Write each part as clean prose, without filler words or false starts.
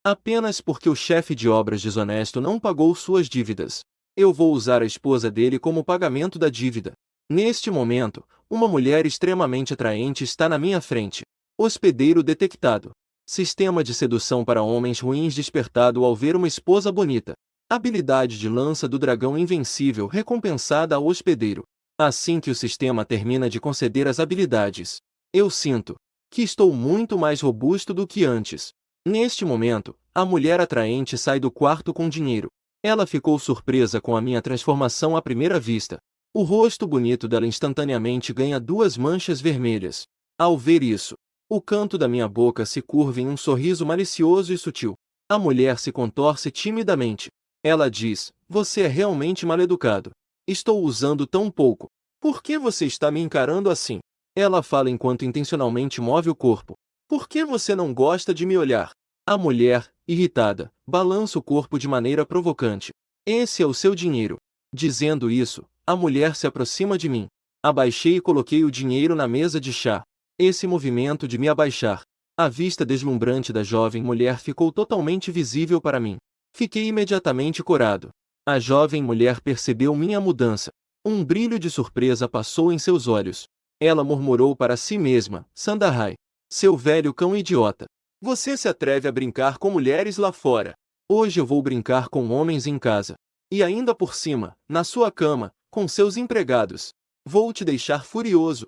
Apenas porque o chefe de obras desonesto não pagou suas dívidas. Eu vou usar a esposa dele como pagamento da dívida. Neste momento, uma mulher extremamente atraente está na minha frente. Hospedeiro detectado. Sistema de sedução para homens ruins despertado ao ver uma esposa bonita. Habilidade de lança do dragão invencível recompensada ao hospedeiro. Assim que o sistema termina de conceder as habilidades, eu sinto que estou muito mais robusto do que antes. Neste momento, a mulher atraente sai do quarto com dinheiro. Ela ficou surpresa com a minha transformação à primeira vista. O rosto bonito dela instantaneamente ganha 2 manchas vermelhas. Ao ver isso, o canto da minha boca se curva em um sorriso malicioso e sutil. A mulher se contorce timidamente. Ela diz: "Você é realmente maleducado. Estou usando tão pouco. Por que você está me encarando assim?" Ela fala enquanto intencionalmente move o corpo. "Por que você não gosta de me olhar?" A mulher, irritada, balança o corpo de maneira provocante. "Esse é o seu dinheiro." Dizendo isso, a mulher se aproxima de mim. Abaixei e coloquei o dinheiro na mesa de chá. Esse movimento de me abaixar, a vista deslumbrante da jovem mulher ficou totalmente visível para mim. Fiquei imediatamente corado. A jovem mulher percebeu minha mudança. Um brilho de surpresa passou em seus olhos. Ela murmurou para si mesma: "Sandahai, seu velho cão idiota. Você se atreve a brincar com mulheres lá fora. Hoje eu vou brincar com homens em casa. E ainda por cima, na sua cama, com seus empregados. Vou te deixar furioso."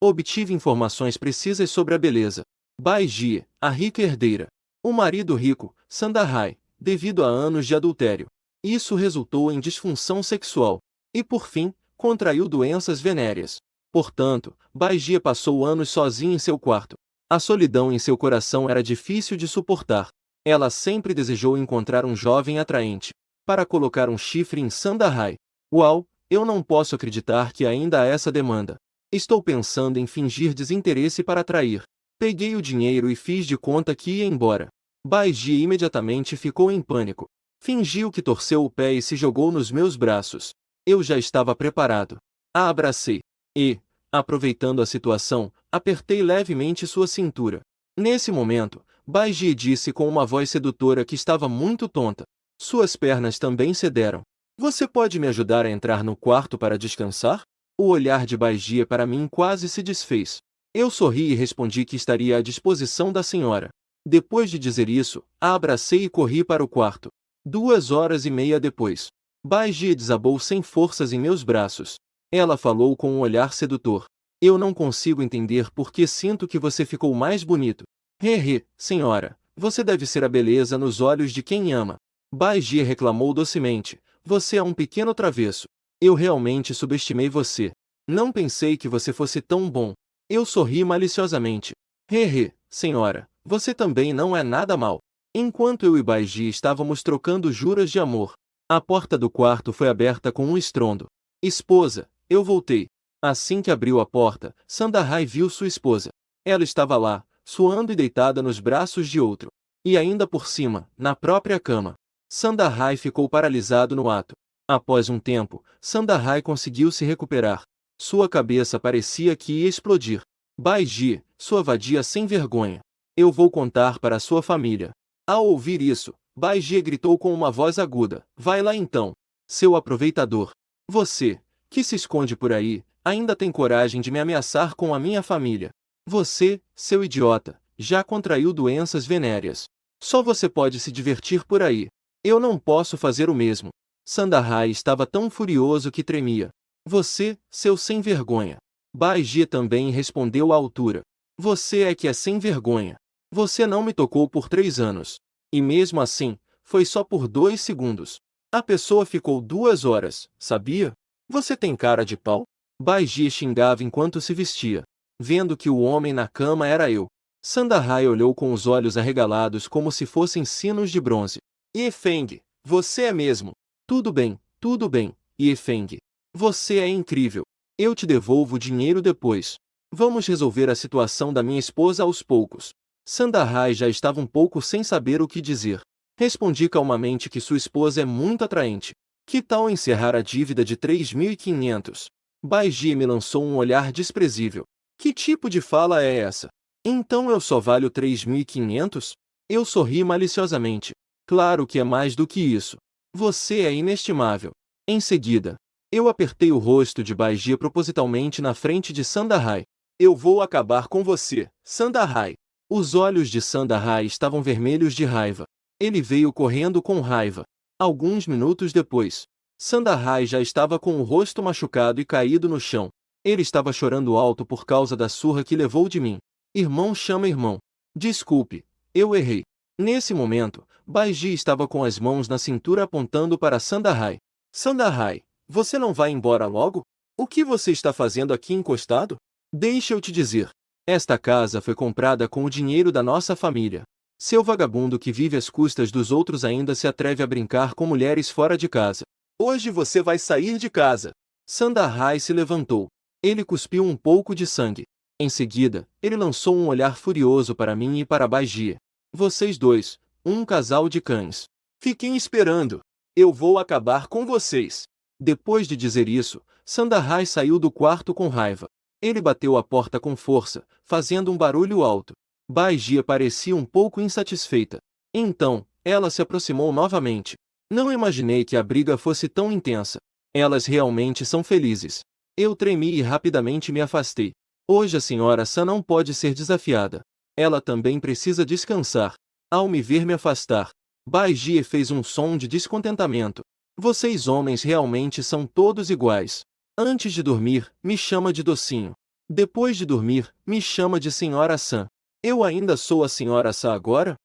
Obtive informações precisas sobre a beleza. Baiji, a rica herdeira. O marido rico, Sandahai, devido a anos de adultério. Isso resultou em disfunção sexual. E por fim, contraiu doenças venéreas. Portanto, Baiji passou anos sozinha em seu quarto. A solidão em seu coração era difícil de suportar. Ela sempre desejou encontrar um jovem atraente, para colocar um chifre em Sandahai. Uau, eu não posso acreditar que ainda há essa demanda. Estou pensando em fingir desinteresse para atrair. Peguei o dinheiro e fiz de conta que ia embora. Baiji imediatamente ficou em pânico. Fingiu que torceu o pé e se jogou nos meus braços. Eu já estava preparado. A abracei. E, aproveitando a situação, apertei levemente sua cintura. Nesse momento, Baiji disse com uma voz sedutora que estava muito tonta. Suas pernas também cederam. "Você pode me ajudar a entrar no quarto para descansar?" O olhar de Baiji para mim quase se desfez. Eu sorri e respondi que estaria à disposição da senhora. Depois de dizer isso, a abracei e corri para o quarto. 2 horas e meia depois, Baiji desabou sem forças em meus braços. Ela falou com um olhar sedutor. "Eu não consigo entender por que sinto que você ficou mais bonito." Senhora, você deve ser a beleza nos olhos de quem ama." Baiji reclamou docemente. "Você é um pequeno travesso. Eu realmente subestimei você. Não pensei que você fosse tão bom." Eu sorri maliciosamente. Senhora, você também não é nada mal." Enquanto eu e Baiji estávamos trocando juras de amor, a porta do quarto foi aberta com um estrondo. "Esposa, eu voltei." Assim que abriu a porta, Sandahai viu sua esposa. Ela estava lá, suando e deitada nos braços de outro. E ainda por cima, na própria cama. Sandahai ficou paralisado no ato. Após um tempo, Sandahai conseguiu se recuperar. Sua cabeça parecia que ia explodir. "Baiji, sua vadia sem vergonha. Eu vou contar para a sua família." Ao ouvir isso, Baiji gritou com uma voz aguda: "Vai lá então, seu aproveitador. Você, que se esconde por aí, ainda tem coragem de me ameaçar com a minha família. Você, seu idiota, já contraiu doenças venéreas. Só você pode se divertir por aí. Eu não posso fazer o mesmo." Sandahai estava tão furioso que tremia. "Você, seu sem vergonha." Baiji também respondeu à altura. "Você é que é sem vergonha. Você não me tocou por 3 anos. E mesmo assim, foi só por 2 segundos. A pessoa ficou 2 horas, sabia? Você tem cara de pau." Baiji xingava enquanto se vestia. Vendo que o homem na cama era eu, Sandahai olhou com os olhos arregalados como se fossem sinos de bronze. "Yefeng, você é mesmo." Tudo bem, Yefeng. Você é incrível. Eu te devolvo o dinheiro depois. Vamos resolver a situação da minha esposa aos poucos." Sandahai já estava um pouco sem saber o que dizer. Respondi calmamente que sua esposa é muito atraente. Que tal encerrar a dívida de 3.500? Baiji me lançou um olhar desprezível. Que tipo de fala é essa? Então eu só valho 3.500? Eu sorri maliciosamente. Claro que é mais do que isso. Você é inestimável. Em seguida, eu apertei o rosto de Baiji propositalmente na frente de Sandahai. Eu vou acabar com você, Sandahai. Os olhos de Sandahai estavam vermelhos de raiva. Ele veio correndo com raiva. Alguns minutos depois, Sandahai já estava com o rosto machucado e caído no chão. Ele estava chorando alto por causa da surra que levou de mim. Irmão chama irmão. Desculpe, eu errei. Nesse momento, Baiji estava com as mãos na cintura apontando para Sandahai. Sandahai, você não vai embora logo? O que você está fazendo aqui encostado? Deixa eu te dizer. Esta casa foi comprada com o dinheiro da nossa família. Seu vagabundo que vive às custas dos outros ainda se atreve a brincar com mulheres fora de casa. Hoje você vai sair de casa. Sandahai se levantou. Ele cuspiu um pouco de sangue. Em seguida, ele lançou um olhar furioso para mim e para Baiji. Vocês dois, um casal de cães. Fiquem esperando. Eu vou acabar com vocês. Depois de dizer isso, Sandahai saiu do quarto com raiva. Ele bateu a porta com força, fazendo um barulho alto. Baiji parecia um pouco insatisfeita. Então, ela se aproximou novamente. Não imaginei que a briga fosse tão intensa. Elas realmente são felizes. Eu tremi e rapidamente me afastei. Hoje a senhora San não pode ser desafiada. Ela também precisa descansar. Ao me ver me afastar, Baiji fez um som de descontentamento. Vocês homens realmente são todos iguais. Antes de dormir, me chama de docinho. Depois de dormir, me chama de senhora San. Eu ainda sou a senhora San agora?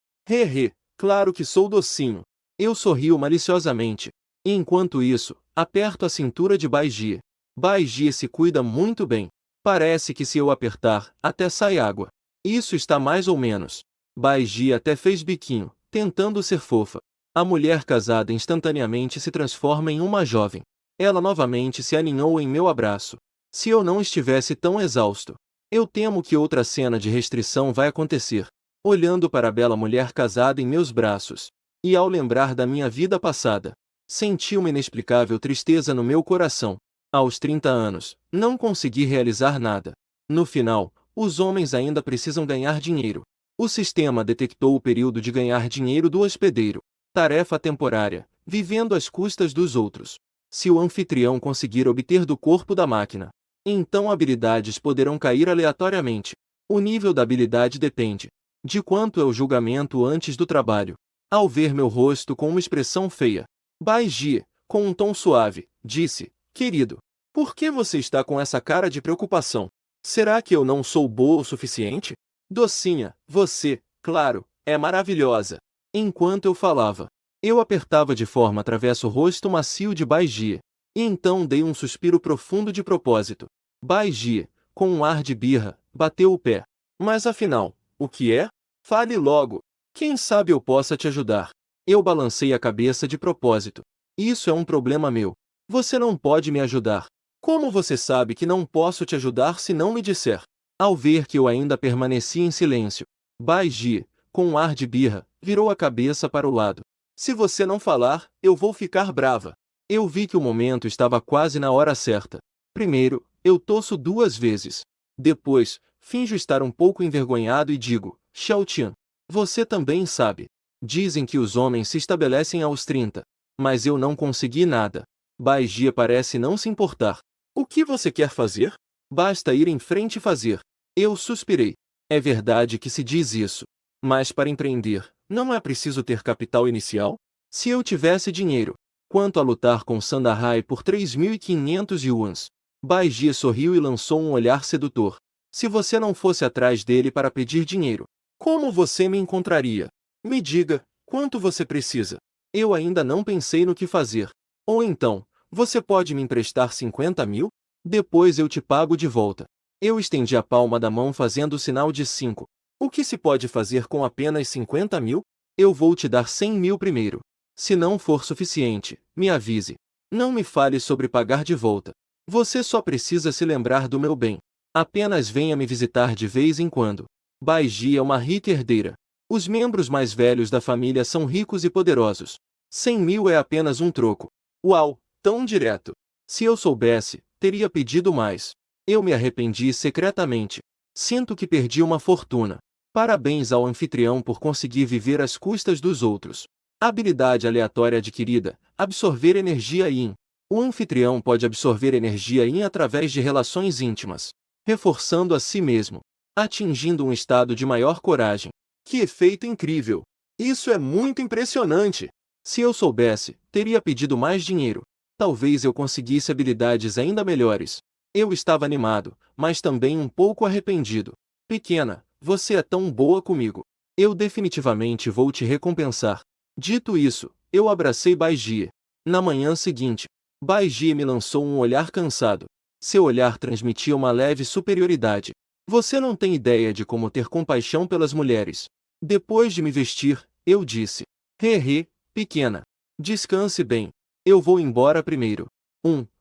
Claro que sou docinho. Eu sorrio maliciosamente. E enquanto isso, aperto a cintura de Baiji. Baiji se cuida muito bem. Parece que se eu apertar, até sai água. Isso está mais ou menos. Baiji até fez biquinho, tentando ser fofa. A mulher casada instantaneamente se transforma em uma jovem. Ela novamente se aninhou em meu abraço. Se eu não estivesse tão exausto, eu temo que outra cena de restrição vai acontecer. Olhando para a bela mulher casada em meus braços, e ao lembrar da minha vida passada, senti uma inexplicável tristeza no meu coração. Aos 30 anos, não consegui realizar nada. No final, os homens ainda precisam ganhar dinheiro. O sistema detectou o período de ganhar dinheiro do hospedeiro. Tarefa temporária, vivendo às custas dos outros. Se o anfitrião conseguir obter do corpo da máquina, então habilidades poderão cair aleatoriamente. O nível da habilidade depende de quanto é o julgamento antes do trabalho. Ao ver meu rosto com uma expressão feia, Baiji, com um tom suave, disse: Querido, por que você está com essa cara de preocupação? Será que eu não sou boa o suficiente? Docinha, você, claro, é maravilhosa. Enquanto eu falava, eu apertava de forma travessa o rosto macio de Baiji. E então dei um suspiro profundo de propósito. Baiji, com um ar de birra, bateu o pé. Mas afinal, o que é? Fale logo. Quem sabe eu possa te ajudar. Eu balancei a cabeça de propósito. Isso é um problema meu. Você não pode me ajudar. Como você sabe que não posso te ajudar se não me disser? Ao ver que eu ainda permaneci em silêncio, Baiji, com um ar de birra, virou a cabeça para o lado. Se você não falar, eu vou ficar brava. Eu vi que o momento estava quase na hora certa. Primeiro, eu tosso 2 vezes. Depois, finjo estar um pouco envergonhado e digo: Xiaotian, você também sabe. Dizem que os homens se estabelecem aos 30. Mas eu não consegui nada. Baiji parece não se importar. O que você quer fazer? Basta ir em frente e fazer. Eu suspirei. É verdade que se diz isso. Mas para empreender, não é preciso ter capital inicial? Se eu tivesse dinheiro. Quanto a lutar com Sandahai por 3.500 yuans, Baiji sorriu e lançou um olhar sedutor. Se você não fosse atrás dele para pedir dinheiro, como você me encontraria? Me diga, quanto você precisa? Eu ainda não pensei no que fazer. Ou então, você pode me emprestar 50 mil? Depois eu te pago de volta. Eu estendi a palma da mão fazendo o sinal de 5. O que se pode fazer com apenas 50 mil? Eu vou te dar 100 mil primeiro. Se não for suficiente, me avise. Não me fale sobre pagar de volta. Você só precisa se lembrar do meu bem. Apenas venha me visitar de vez em quando. Baiji é uma rica herdeira. Os membros mais velhos da família são ricos e poderosos. 100 mil é apenas um troco. Uau, tão direto. Se eu soubesse, teria pedido mais. Eu me arrependi secretamente. Sinto que perdi uma fortuna. Parabéns ao anfitrião por conseguir viver às custas dos outros. Habilidade aleatória adquirida: absorver energia Yin. O anfitrião pode absorver energia Yin através de relações íntimas, reforçando a si mesmo, atingindo um estado de maior coragem. Que efeito incrível! Isso é muito impressionante! Se eu soubesse, teria pedido mais dinheiro. Talvez eu conseguisse habilidades ainda melhores. Eu estava animado, mas também um pouco arrependido. Pequena, você é tão boa comigo. Eu definitivamente vou te recompensar. Dito isso, eu abracei Baijie. Na manhã seguinte, Baijie me lançou um olhar cansado. Seu olhar transmitia uma leve superioridade. Você não tem ideia de como ter compaixão pelas mulheres. Depois de me vestir, eu disse: Hehe, pequena. Descanse bem. Eu vou embora primeiro.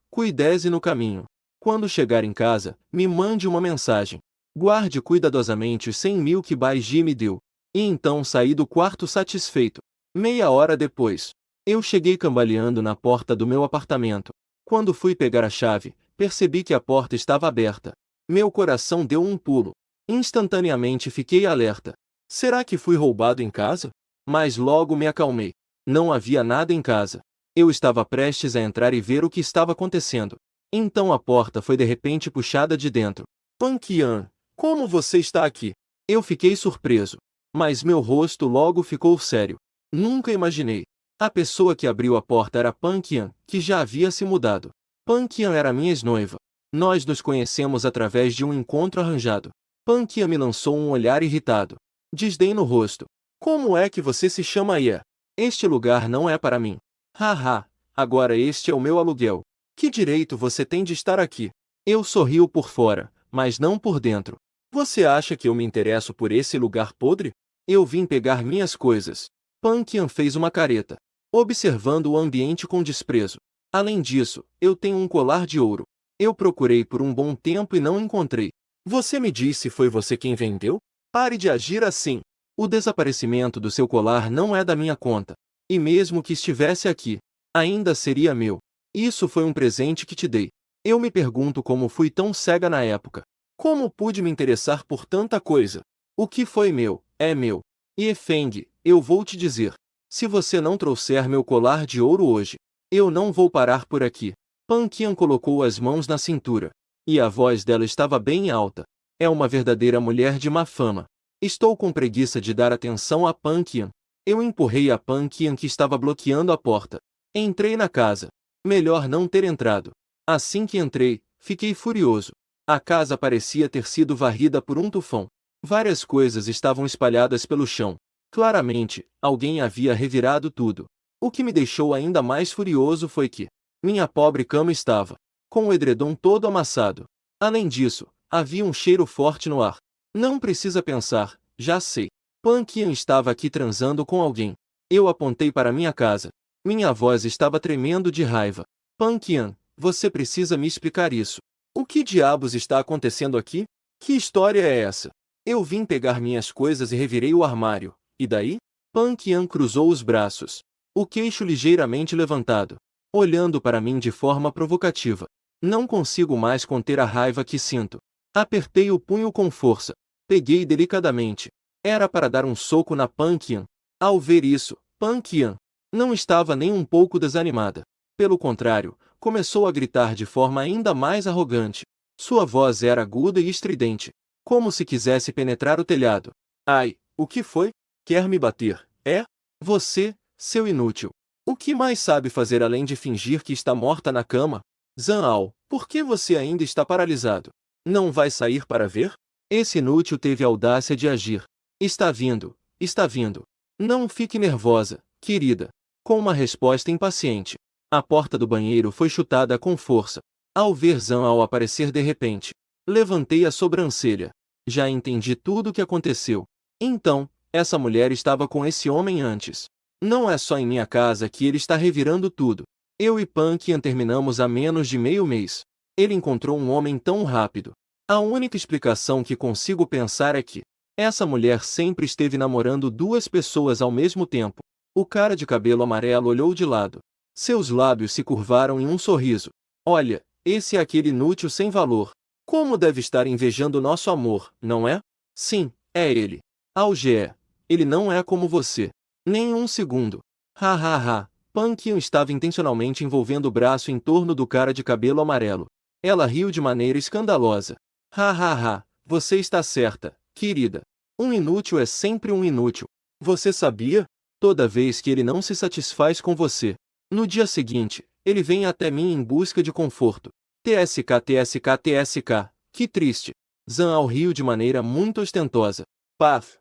Cuidese no caminho. Quando chegar em casa, me mande uma mensagem. Guarde cuidadosamente os 100.000 que Baijie me deu. E então saí do quarto satisfeito. Meia hora depois, eu cheguei cambaleando na porta do meu apartamento. Quando fui pegar a chave, percebi que a porta estava aberta. Meu coração deu um pulo. Instantaneamente fiquei alerta. Será que fui roubado em casa? Mas logo me acalmei. Não havia nada em casa. Eu estava prestes a entrar e ver o que estava acontecendo. Então a porta foi de repente puxada de dentro. Pan Qian, como você está aqui? Eu fiquei surpreso. Mas meu rosto logo ficou sério. Nunca imaginei. A pessoa que abriu a porta era Pan Qian, que já havia se mudado. Pan Qian era minha ex-noiva. Nós nos conhecemos através de um encontro arranjado. Pan Qian me lançou um olhar irritado. Desdém no rosto. Como é que você se chama aí? Este lugar não é para mim. Haha, agora este é o meu aluguel. Que direito você tem de estar aqui? Eu sorrio por fora, mas não por dentro. Você acha que eu me interesso por esse lugar podre? Eu vim pegar minhas coisas. Pan Qian fez uma careta, observando o ambiente com desprezo. Além disso, eu tenho um colar de ouro. Eu procurei por um bom tempo e não encontrei. Você me disse foi você quem vendeu? Pare de agir assim. O desaparecimento do seu colar não é da minha conta. E mesmo que estivesse aqui, ainda seria meu. Isso foi um presente que te dei. Eu me pergunto como fui tão cega na época. Como pude me interessar por tanta coisa? O que foi meu, é meu. E Feng, eu vou te dizer. Se você não trouxer meu colar de ouro hoje, eu não vou parar por aqui. Pan Qian colocou as mãos na cintura. E a voz dela estava bem alta. É uma verdadeira mulher de má fama. Estou com preguiça de dar atenção a Pan Qian. Eu empurrei a Pan Qian que estava bloqueando a porta. Entrei na casa. Melhor não ter entrado. Assim que entrei, fiquei furioso. A casa parecia ter sido varrida por um tufão. Várias coisas estavam espalhadas pelo chão. Claramente, alguém havia revirado tudo. O que me deixou ainda mais furioso foi que minha pobre cama estava com o edredom todo amassado. Além disso, havia um cheiro forte no ar. Não precisa pensar, já sei. Pan Qian estava aqui transando com alguém. Eu apontei para minha casa. Minha voz estava tremendo de raiva. Pan Qian, você precisa me explicar isso. O que diabos está acontecendo aqui? Que história é essa? Eu vim pegar minhas coisas e revirei o armário. E daí? Pan Qian cruzou os braços, o queixo ligeiramente levantado, olhando para mim de forma provocativa. Não consigo mais conter a raiva que sinto. Apertei o punho com força. Peguei delicadamente. Era para dar um soco na Pan Qian. Ao ver isso, Pan Qian não estava nem um pouco desanimada. Pelo contrário, começou a gritar de forma ainda mais arrogante. Sua voz era aguda e estridente, como se quisesse penetrar o telhado. Ai, o que foi? Quer me bater, é? Você, seu inútil. O que mais sabe fazer além de fingir que está morta na cama? Zanao, por que você ainda está paralisado? Não vai sair para ver? Esse inútil teve a audácia de agir. Está vindo, está vindo. Não fique nervosa, querida. Com uma resposta impaciente. A porta do banheiro foi chutada com força. Ao ver Zanao aparecer de repente, levantei a sobrancelha. Já entendi tudo o que aconteceu. Então, essa mulher estava com esse homem antes. Não é só em minha casa que ele está revirando tudo. Eu e Pan Qian terminamos há menos de meio mês. Ele encontrou um homem tão rápido. A única explicação que consigo pensar é que essa mulher sempre esteve namorando duas pessoas ao mesmo tempo. O cara de cabelo amarelo olhou de lado. Seus lábios se curvaram em um sorriso. Olha, esse é aquele inútil sem valor. Como deve estar invejando nosso amor, não é? Sim, é ele. Alge, ele não é como você. Nem um segundo. Ha ha ha. Pan Kian estava intencionalmente envolvendo o braço em torno do cara de cabelo amarelo. Ela riu de maneira escandalosa. Ha ha ha. Você está certa, querida. Um inútil é sempre um inútil. Você sabia? Toda vez que ele não se satisfaz com você, no dia seguinte, ele vem até mim em busca de conforto. TSK TSK TSK. Que triste. Zhang Ao riu de maneira muito ostentosa. Paf!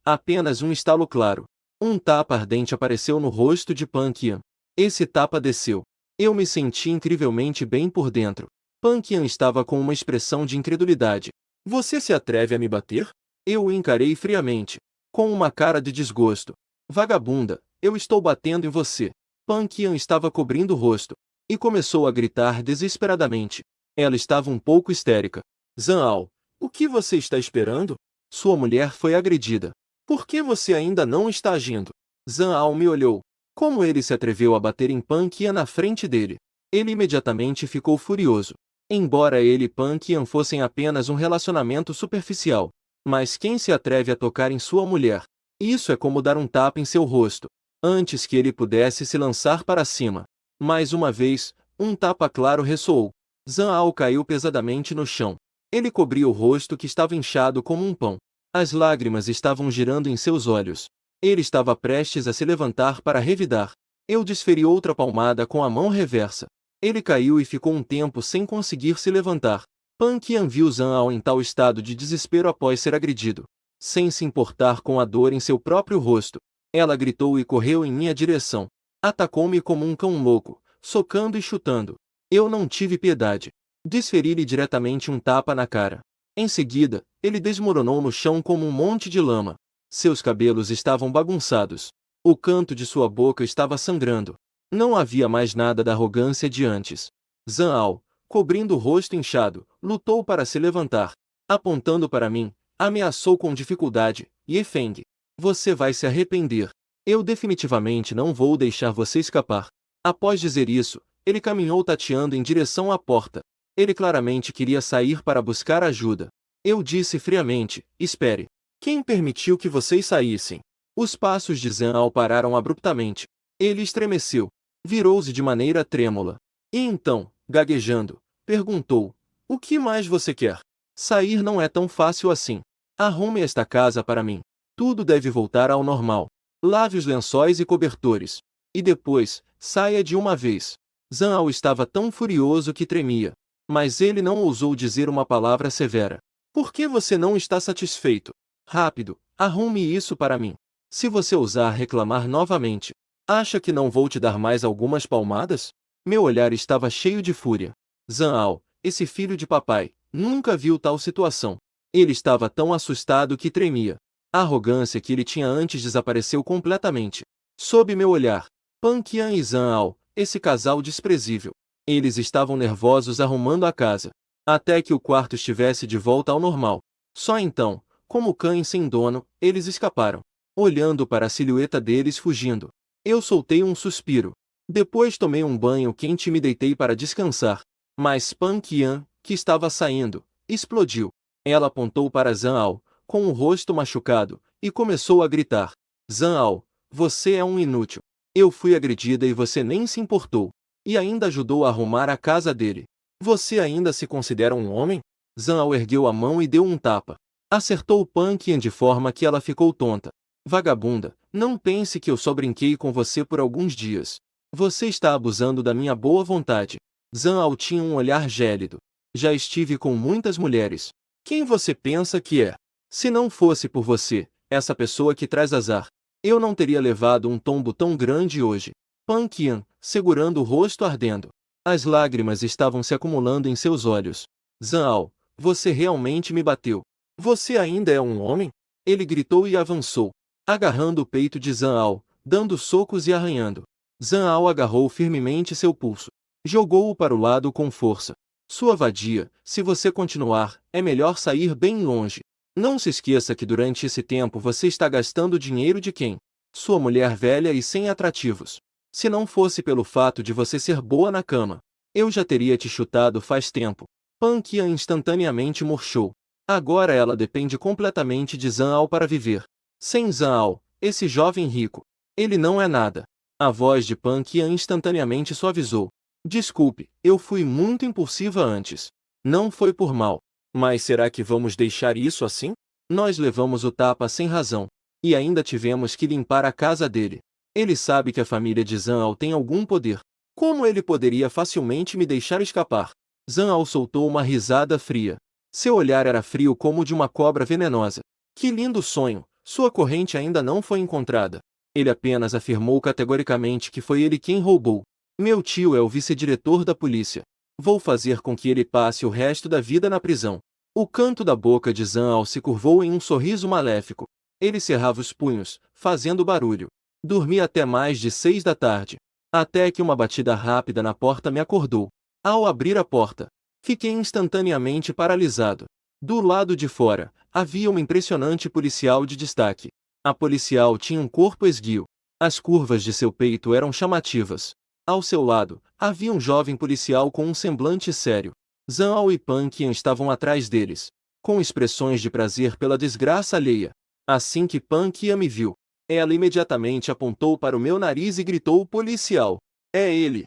Apenas um estalo claro. Um tapa ardente apareceu no rosto de Pan Qian. Esse tapa desceu. Eu me senti incrivelmente bem por dentro. Pan Qian estava com uma expressão de incredulidade. Você se atreve a me bater? Eu o encarei friamente, com uma cara de desgosto. Vagabunda, eu estou batendo em você. Pan Qian estava cobrindo o rosto, e começou a gritar desesperadamente. Ela estava um pouco histérica. Zhang Ao, o que você está esperando? Sua mulher foi agredida. Por que você ainda não está agindo? Zhang Ao me olhou. Como ele se atreveu a bater em Pan Qian na frente dele? Ele imediatamente ficou furioso. Embora ele e Pan Qian fossem apenas um relacionamento superficial, mas quem se atreve a tocar em sua mulher? Isso é como dar um tapa em seu rosto, antes que ele pudesse se lançar para cima. Mais uma vez, um tapa claro ressoou. Zhang Ao caiu pesadamente no chão. Ele cobria o rosto que estava inchado como um pão. As lágrimas estavam girando em seus olhos. Ele estava prestes a se levantar para revidar. Eu desferi outra palmada com a mão reversa. Ele caiu e ficou um tempo sem conseguir se levantar. Pan Qian viu Zhang Ao em tal estado de desespero após ser agredido. Sem se importar com a dor em seu próprio rosto, ela gritou e correu em minha direção. Atacou-me como um cão louco, socando e chutando. Eu não tive piedade. Desferi-lhe diretamente um tapa na cara. Em seguida, ele desmoronou no chão como um monte de lama. Seus cabelos estavam bagunçados. O canto de sua boca estava sangrando. Não havia mais nada da arrogância de antes. Zhang Ao, cobrindo o rosto inchado, lutou para se levantar. Apontando para mim, ameaçou com dificuldade. Ye Feng, você vai se arrepender. Eu definitivamente não vou deixar você escapar. Após dizer isso, ele caminhou tateando em direção à porta. Ele claramente queria sair para buscar ajuda. Eu disse friamente, espere. Quem permitiu que vocês saíssem? Os passos de Zhang Ao pararam abruptamente. Ele estremeceu. Virou-se de maneira trêmula. E então, gaguejando, perguntou, o que mais você quer? Sair não é tão fácil assim. Arrume esta casa para mim. Tudo deve voltar ao normal. Lave os lençóis e cobertores. E depois, saia de uma vez. Zhang Ao estava tão furioso que tremia. Mas ele não ousou dizer uma palavra severa. Por que você não está satisfeito? Rápido, arrume isso para mim. Se você ousar reclamar novamente, acha que não vou te dar mais algumas palmadas? Meu olhar estava cheio de fúria. Zhang Ao, esse filho de papai, nunca viu tal situação. Ele estava tão assustado que tremia. A arrogância que ele tinha antes desapareceu completamente. Sob meu olhar, Pan Qian e Zhang Ao, esse casal desprezível. Eles estavam nervosos arrumando a casa, até que o quarto estivesse de volta ao normal. Só então, como cães sem dono, eles escaparam, olhando para a silhueta deles fugindo. Eu soltei um suspiro. Depois tomei um banho quente e me deitei para descansar. Mas Pan Qian, que estava saindo, explodiu. Ela apontou para Zhang Ao, com o rosto machucado, e começou a gritar. Zhang Ao, você é um inútil. Eu fui agredida e você nem se importou. E ainda ajudou a arrumar a casa dele. Você ainda se considera um homem? Zhang Ao ergueu a mão e deu um tapa. Acertou Pan Qian de forma que ela ficou tonta. Vagabunda, não pense que eu só brinquei com você por alguns dias. Você está abusando da minha boa vontade. Zhang Ao tinha um olhar gélido. Já estive com muitas mulheres. Quem você pensa que é? Se não fosse por você, essa pessoa que traz azar, eu não teria levado um tombo tão grande hoje. Pan Qian, segurando o rosto ardendo. As lágrimas estavam se acumulando em seus olhos. Zhang Ao, você realmente me bateu. Você ainda é um homem? Ele gritou e avançou, agarrando o peito de Zhang Ao, dando socos e arranhando. Zhang Ao agarrou firmemente seu pulso. Jogou-o para o lado com força. Sua vadia, se você continuar, é melhor sair bem longe. Não se esqueça que durante esse tempo você está gastando dinheiro de quem? Sua mulher velha e sem atrativos. Se não fosse pelo fato de você ser boa na cama, eu já teria te chutado faz tempo. Pan Qian instantaneamente murchou. Agora ela depende completamente de Zhang para viver. Sem Zhang, esse jovem rico, ele não é nada. A voz de Pan Qian instantaneamente suavizou. Desculpe, eu fui muito impulsiva antes. Não foi por mal. Mas será que vamos deixar isso assim? Nós levamos o tapa sem razão. E ainda tivemos que limpar a casa dele. Ele sabe que a família de Zhang tem algum poder. Como ele poderia facilmente me deixar escapar? Zhang soltou uma risada fria. Seu olhar era frio como o de uma cobra venenosa. Que lindo sonho! Sua corrente ainda não foi encontrada. Ele apenas afirmou categoricamente que foi ele quem roubou. Meu tio é o vice-diretor da polícia. Vou fazer com que ele passe o resto da vida na prisão. O canto da boca de Zhang se curvou em um sorriso maléfico. Ele cerrava os punhos, fazendo barulho. Dormi até mais de 6 da tarde. Até que uma batida rápida na porta me acordou. Ao abrir a porta, fiquei instantaneamente paralisado. Do lado de fora, havia uma impressionante policial de destaque. A policial tinha um corpo esguio. As curvas de seu peito eram chamativas. Ao seu lado, havia um jovem policial com um semblante sério. Zhang e Pan Qian estavam atrás deles, com expressões de prazer pela desgraça alheia. Assim que Pan Qian me viu, ela imediatamente apontou para o meu nariz e gritou: policial! É ele!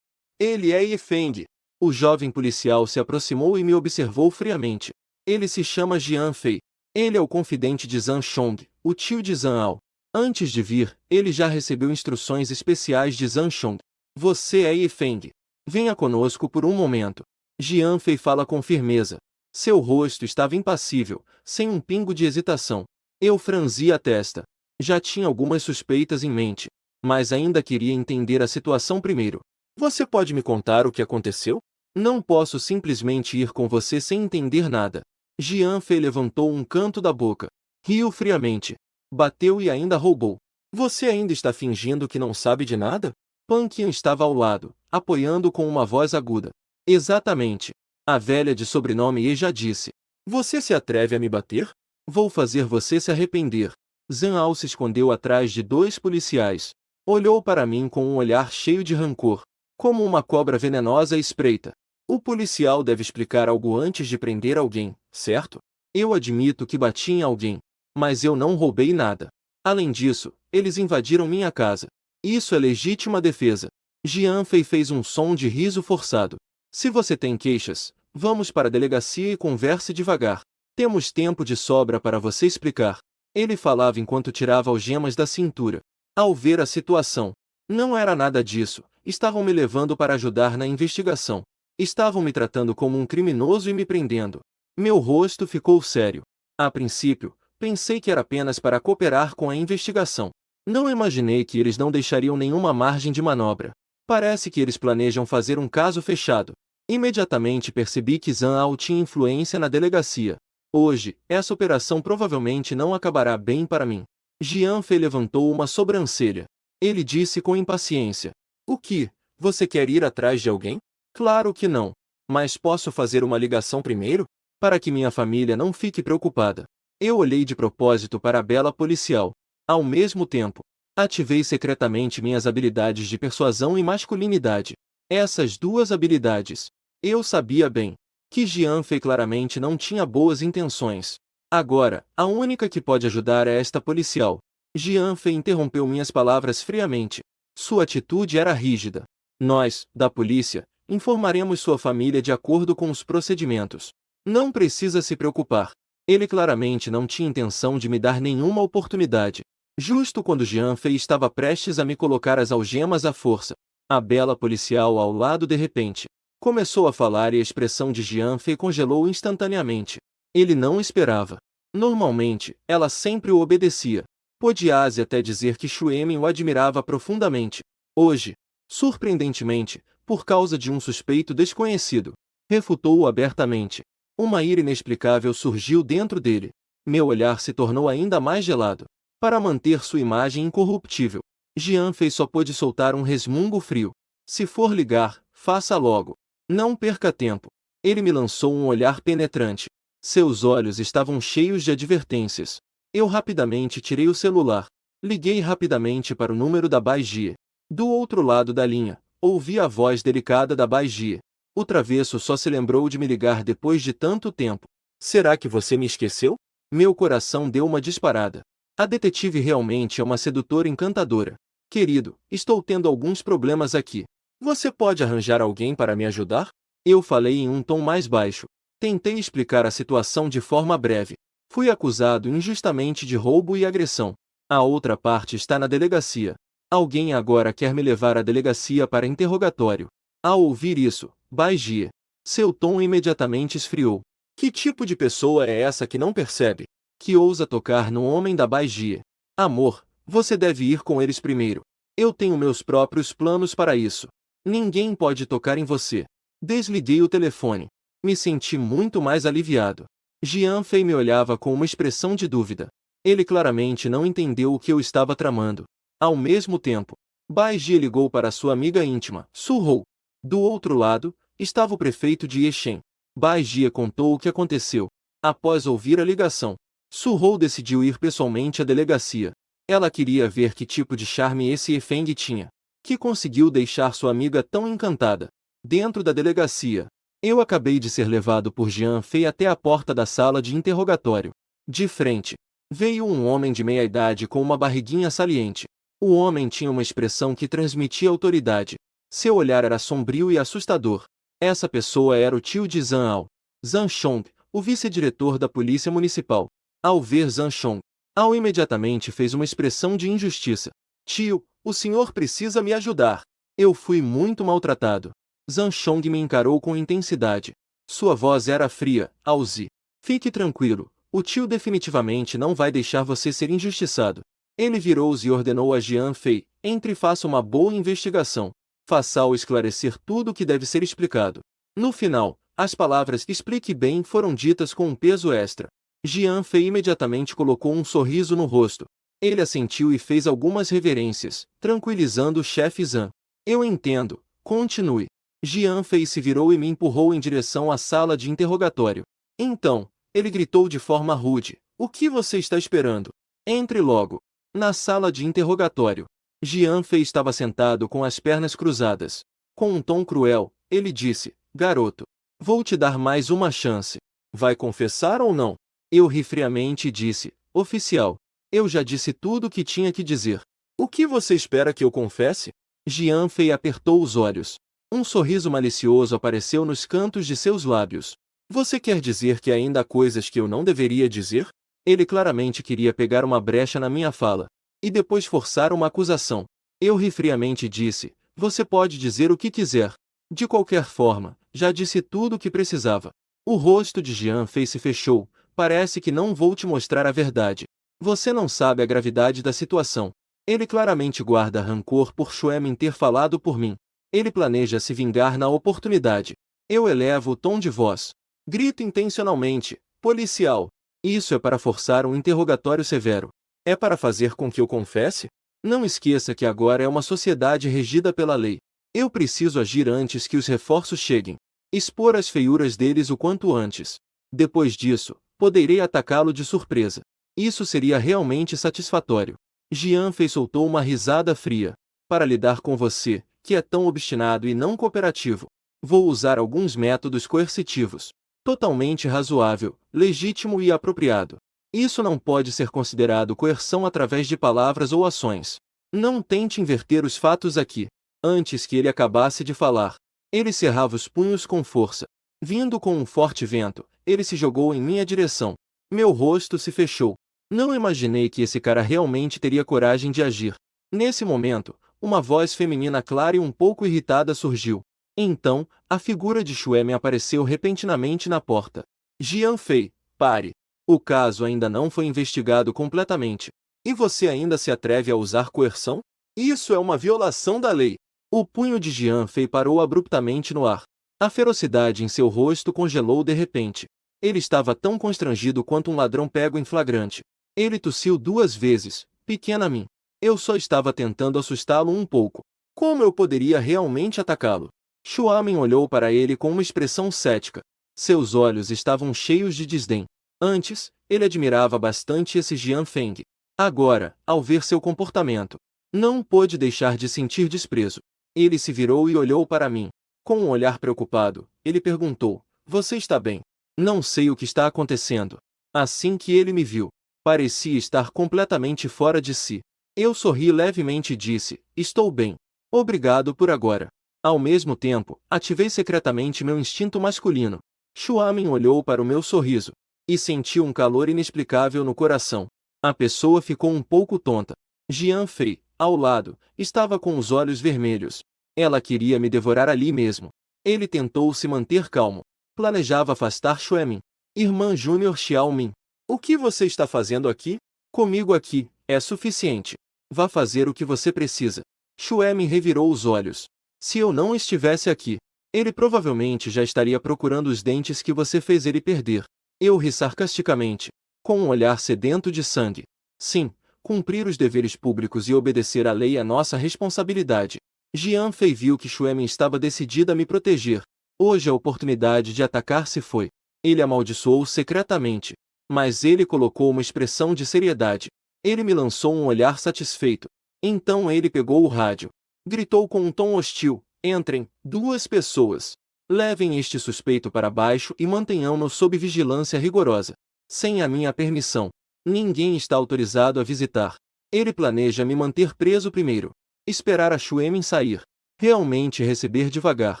Ele é Yifeng! O jovem policial se aproximou e me observou friamente. Ele se chama Jian Fei. Ele é o confidente de Zhang Chong, o tio de Zhang Ao. Antes de vir, ele já recebeu instruções especiais de Zhang Chong. Você é Yifeng. Venha conosco por um momento. Jian Fei fala com firmeza. Seu rosto estava impassível, sem um pingo de hesitação. Eu franzi a testa. Já tinha algumas suspeitas em mente, mas ainda queria entender a situação primeiro. Você pode me contar o que aconteceu? Não posso simplesmente ir com você sem entender nada. Jian Fei levantou um canto da boca. Riu friamente. Bateu e ainda roubou. Você ainda está fingindo que não sabe de nada? Pan Qian estava ao lado, apoiando com uma voz aguda. Exatamente. A velha de sobrenome E já disse. Você se atreve a me bater? Vou fazer você se arrepender. Zhang Ao se escondeu atrás de 2 policiais. Olhou para mim com um olhar cheio de rancor, como uma cobra venenosa à espreita. O policial deve explicar algo antes de prender alguém, certo? Eu admito que bati em alguém, mas eu não roubei nada. Além disso, eles invadiram minha casa. Isso é legítima defesa. Jian Fei fez um som de riso forçado. Se você tem queixas, vamos para a delegacia e converse devagar. Temos tempo de sobra para você explicar. Ele falava enquanto tirava algemas da cintura. Ao ver a situação, não era nada disso. Estavam me levando para ajudar na investigação. Estavam me tratando como um criminoso e me prendendo. Meu rosto ficou sério. A princípio, pensei que era apenas para cooperar com a investigação. Não imaginei que eles não deixariam nenhuma margem de manobra. Parece que eles planejam fazer um caso fechado. Imediatamente percebi que Zhang Ao tinha influência na delegacia. Hoje, essa operação provavelmente não acabará bem para mim. Jian Fei levantou uma sobrancelha. Ele disse com impaciência. O que? Você quer ir atrás de alguém? Claro que não. Mas posso fazer uma ligação primeiro? Para que minha família não fique preocupada. Eu olhei de propósito para a bela policial. Ao mesmo tempo, ativei secretamente minhas habilidades de persuasão e masculinidade. Essas 2 habilidades. Eu sabia bem que Jian Fei claramente não tinha boas intenções. Agora, a única que pode ajudar é esta policial. Jian Fei interrompeu minhas palavras friamente. Sua atitude era rígida. Nós, da polícia, informaremos sua família de acordo com os procedimentos. Não precisa se preocupar. Ele claramente não tinha intenção de me dar nenhuma oportunidade. Justo quando Jian Fei estava prestes a me colocar as algemas à força, a bela policial ao lado de repente começou a falar e a expressão de Jian Fei congelou instantaneamente. Ele não esperava. Normalmente, ela sempre o obedecia. Podia-se até dizer que Xuemin o admirava profundamente. Hoje, surpreendentemente, por causa de um suspeito desconhecido, refutou-o abertamente. Uma ira inexplicável surgiu dentro dele. Meu olhar se tornou ainda mais gelado. Para manter sua imagem incorruptível, Jian Fei só pôde soltar um resmungo frio. Se for ligar, faça logo. Não perca tempo. Ele me lançou um olhar penetrante. Seus olhos estavam cheios de advertências. Eu rapidamente tirei o celular. Liguei rapidamente para o número da Baijie. Do outro lado da linha, ouvi a voz delicada da Baijie. O travesso só se lembrou de me ligar depois de tanto tempo. Será que você me esqueceu? Meu coração deu uma disparada. A detetive realmente é uma sedutora encantadora. Querido, estou tendo alguns problemas aqui. Você pode arranjar alguém para me ajudar? Eu falei em um tom mais baixo. Tentei explicar a situação de forma breve. Fui acusado injustamente de roubo e agressão. A outra parte está na delegacia. Alguém agora quer me levar à delegacia para interrogatório. Ao ouvir isso, Baigie, seu tom imediatamente esfriou. Que tipo de pessoa é essa que não percebe? Que ousa tocar no homem da Baigie? Amor, você deve ir com eles primeiro. Eu tenho meus próprios planos para isso. Ninguém pode tocar em você. Desliguei o telefone. Me senti muito mais aliviado. Jian Fei me olhava com uma expressão de dúvida. Ele claramente não entendeu o que eu estava tramando. Ao mesmo tempo, Baigie ligou para sua amiga íntima, Su Hou. Do outro lado, estava o prefeito de Yeshen. Baigie contou o que aconteceu. Após ouvir a ligação, Su Hou decidiu ir pessoalmente à delegacia. Ela queria ver que tipo de charme esse Ye Feng tinha, que conseguiu deixar sua amiga tão encantada. Dentro da delegacia, eu acabei de ser levado por Jian Fei até a porta da sala de interrogatório. De frente, veio um homem de meia idade com uma barriguinha saliente. O homem tinha uma expressão que transmitia autoridade. Seu olhar era sombrio e assustador. Essa pessoa era o tio de Zhang Ao, Zhang Chong, o vice-diretor da polícia municipal. Ao ver Zhang Chong, Ao imediatamente fez uma expressão de injustiça. Tio, o senhor precisa me ajudar. Eu fui muito maltratado. Zhang Chong me encarou com intensidade. Sua voz era fria. Aozi, fique tranquilo, o tio definitivamente não vai deixar você ser injustiçado. Ele virou-se e ordenou a Jian Fei, entre e faça uma boa investigação. Faça-o esclarecer tudo o que deve ser explicado. No final, as palavras "explique bem" foram ditas com um peso extra. Jian Fei imediatamente colocou um sorriso no rosto. Ele assentiu e fez algumas reverências, tranquilizando o chefe Zhang. Eu entendo, continue. Jian Fei se virou e me empurrou em direção à sala de interrogatório. Então, ele gritou de forma rude: o que você está esperando? Entre logo. Na sala de interrogatório, Jian Fei estava sentado com as pernas cruzadas. Com um tom cruel, ele disse: garoto, vou te dar mais uma chance. Vai confessar ou não? Eu ri friamente e disse: oficial, eu já disse tudo o que tinha que dizer. O que você espera que eu confesse? Jian Fei apertou os olhos. Um sorriso malicioso apareceu nos cantos de seus lábios. Você quer dizer que ainda há coisas que eu não deveria dizer? Ele claramente queria pegar uma brecha na minha fala, e depois forçar uma acusação. Eu ri friamente e disse: você pode dizer o que quiser. De qualquer forma, já disse tudo o que precisava. O rosto de Jian Fei se fechou. Parece que não vou te mostrar a verdade. Você não sabe a gravidade da situação. Ele claramente guarda rancor por Xuemin ter falado por mim. Ele planeja se vingar na oportunidade. Eu elevo o tom de voz. Grito intencionalmente: policial. Isso é para forçar um interrogatório severo. É para fazer com que eu confesse? Não esqueça que agora é uma sociedade regida pela lei. Eu preciso agir antes que os reforços cheguem. Expor as feiuras deles o quanto antes. Depois disso, poderei atacá-lo de surpresa. Isso seria realmente satisfatório. Jian Fei soltou uma risada fria. Para lidar com você, que é tão obstinado e não cooperativo, vou usar alguns métodos coercitivos. Totalmente razoável, legítimo e apropriado. Isso não pode ser considerado coerção através de palavras ou ações. Não tente inverter os fatos aqui. Antes que ele acabasse de falar, ele cerrava os punhos com força. Vindo com um forte vento, ele se jogou em minha direção. Meu rosto se fechou. Não imaginei que esse cara realmente teria coragem de agir. Nesse momento, uma voz feminina clara e um pouco irritada surgiu. Então, a figura de Xuemin apareceu repentinamente na porta. Jian Fei, pare. O caso ainda não foi investigado completamente. E você ainda se atreve a usar coerção? Isso é uma violação da lei. O punho de Jian Fei parou abruptamente no ar. A ferocidade em seu rosto congelou de repente. Ele estava tão constrangido quanto um ladrão pego em flagrante. Ele tossiu 2 vezes. Pequena mim. Eu só estava tentando assustá-lo um pouco. Como eu poderia realmente atacá-lo? Xuemin olhou para ele com uma expressão cética. Seus olhos estavam cheios de desdém. Antes, ele admirava bastante esse Jian Feng. Agora, ao ver seu comportamento, não pôde deixar de sentir desprezo. Ele se virou e olhou para mim. Com um olhar preocupado, ele perguntou: você está bem? Não sei o que está acontecendo. Assim que ele me viu, parecia estar completamente fora de si. Eu sorri levemente e disse: estou bem. Obrigado por agora. Ao mesmo tempo, ativei secretamente meu instinto masculino. Xuamin olhou para o meu sorriso e sentiu um calor inexplicável no coração. A pessoa ficou um pouco tonta. Jian Fei, ao lado, estava com os olhos vermelhos. Ela queria me devorar ali mesmo. Ele tentou se manter calmo. Planejava afastar Xuemin. Irmã Júnior Xiaomin. O que você está fazendo aqui? Comigo aqui, é suficiente. Vá fazer o que você precisa. Xuemin revirou os olhos. Se eu não estivesse aqui, ele provavelmente já estaria procurando os dentes que você fez ele perder. Eu ri sarcasticamente, com um olhar sedento de sangue. Sim, cumprir os deveres públicos e obedecer à lei é nossa responsabilidade. Jian Fei viu que Xuemin estava decidida a me proteger. Hoje a oportunidade de atacar se foi. Ele amaldiçoou secretamente. Mas ele colocou uma expressão de seriedade. Ele me lançou um olhar satisfeito. Então ele pegou o rádio. Gritou com um tom hostil: entrem, 2 pessoas. Levem este suspeito para baixo e mantenham-no sob vigilância rigorosa. Sem a minha permissão, ninguém está autorizado a visitar. Ele planeja me manter preso primeiro. Esperar a Xuemin sair. Realmente receber devagar.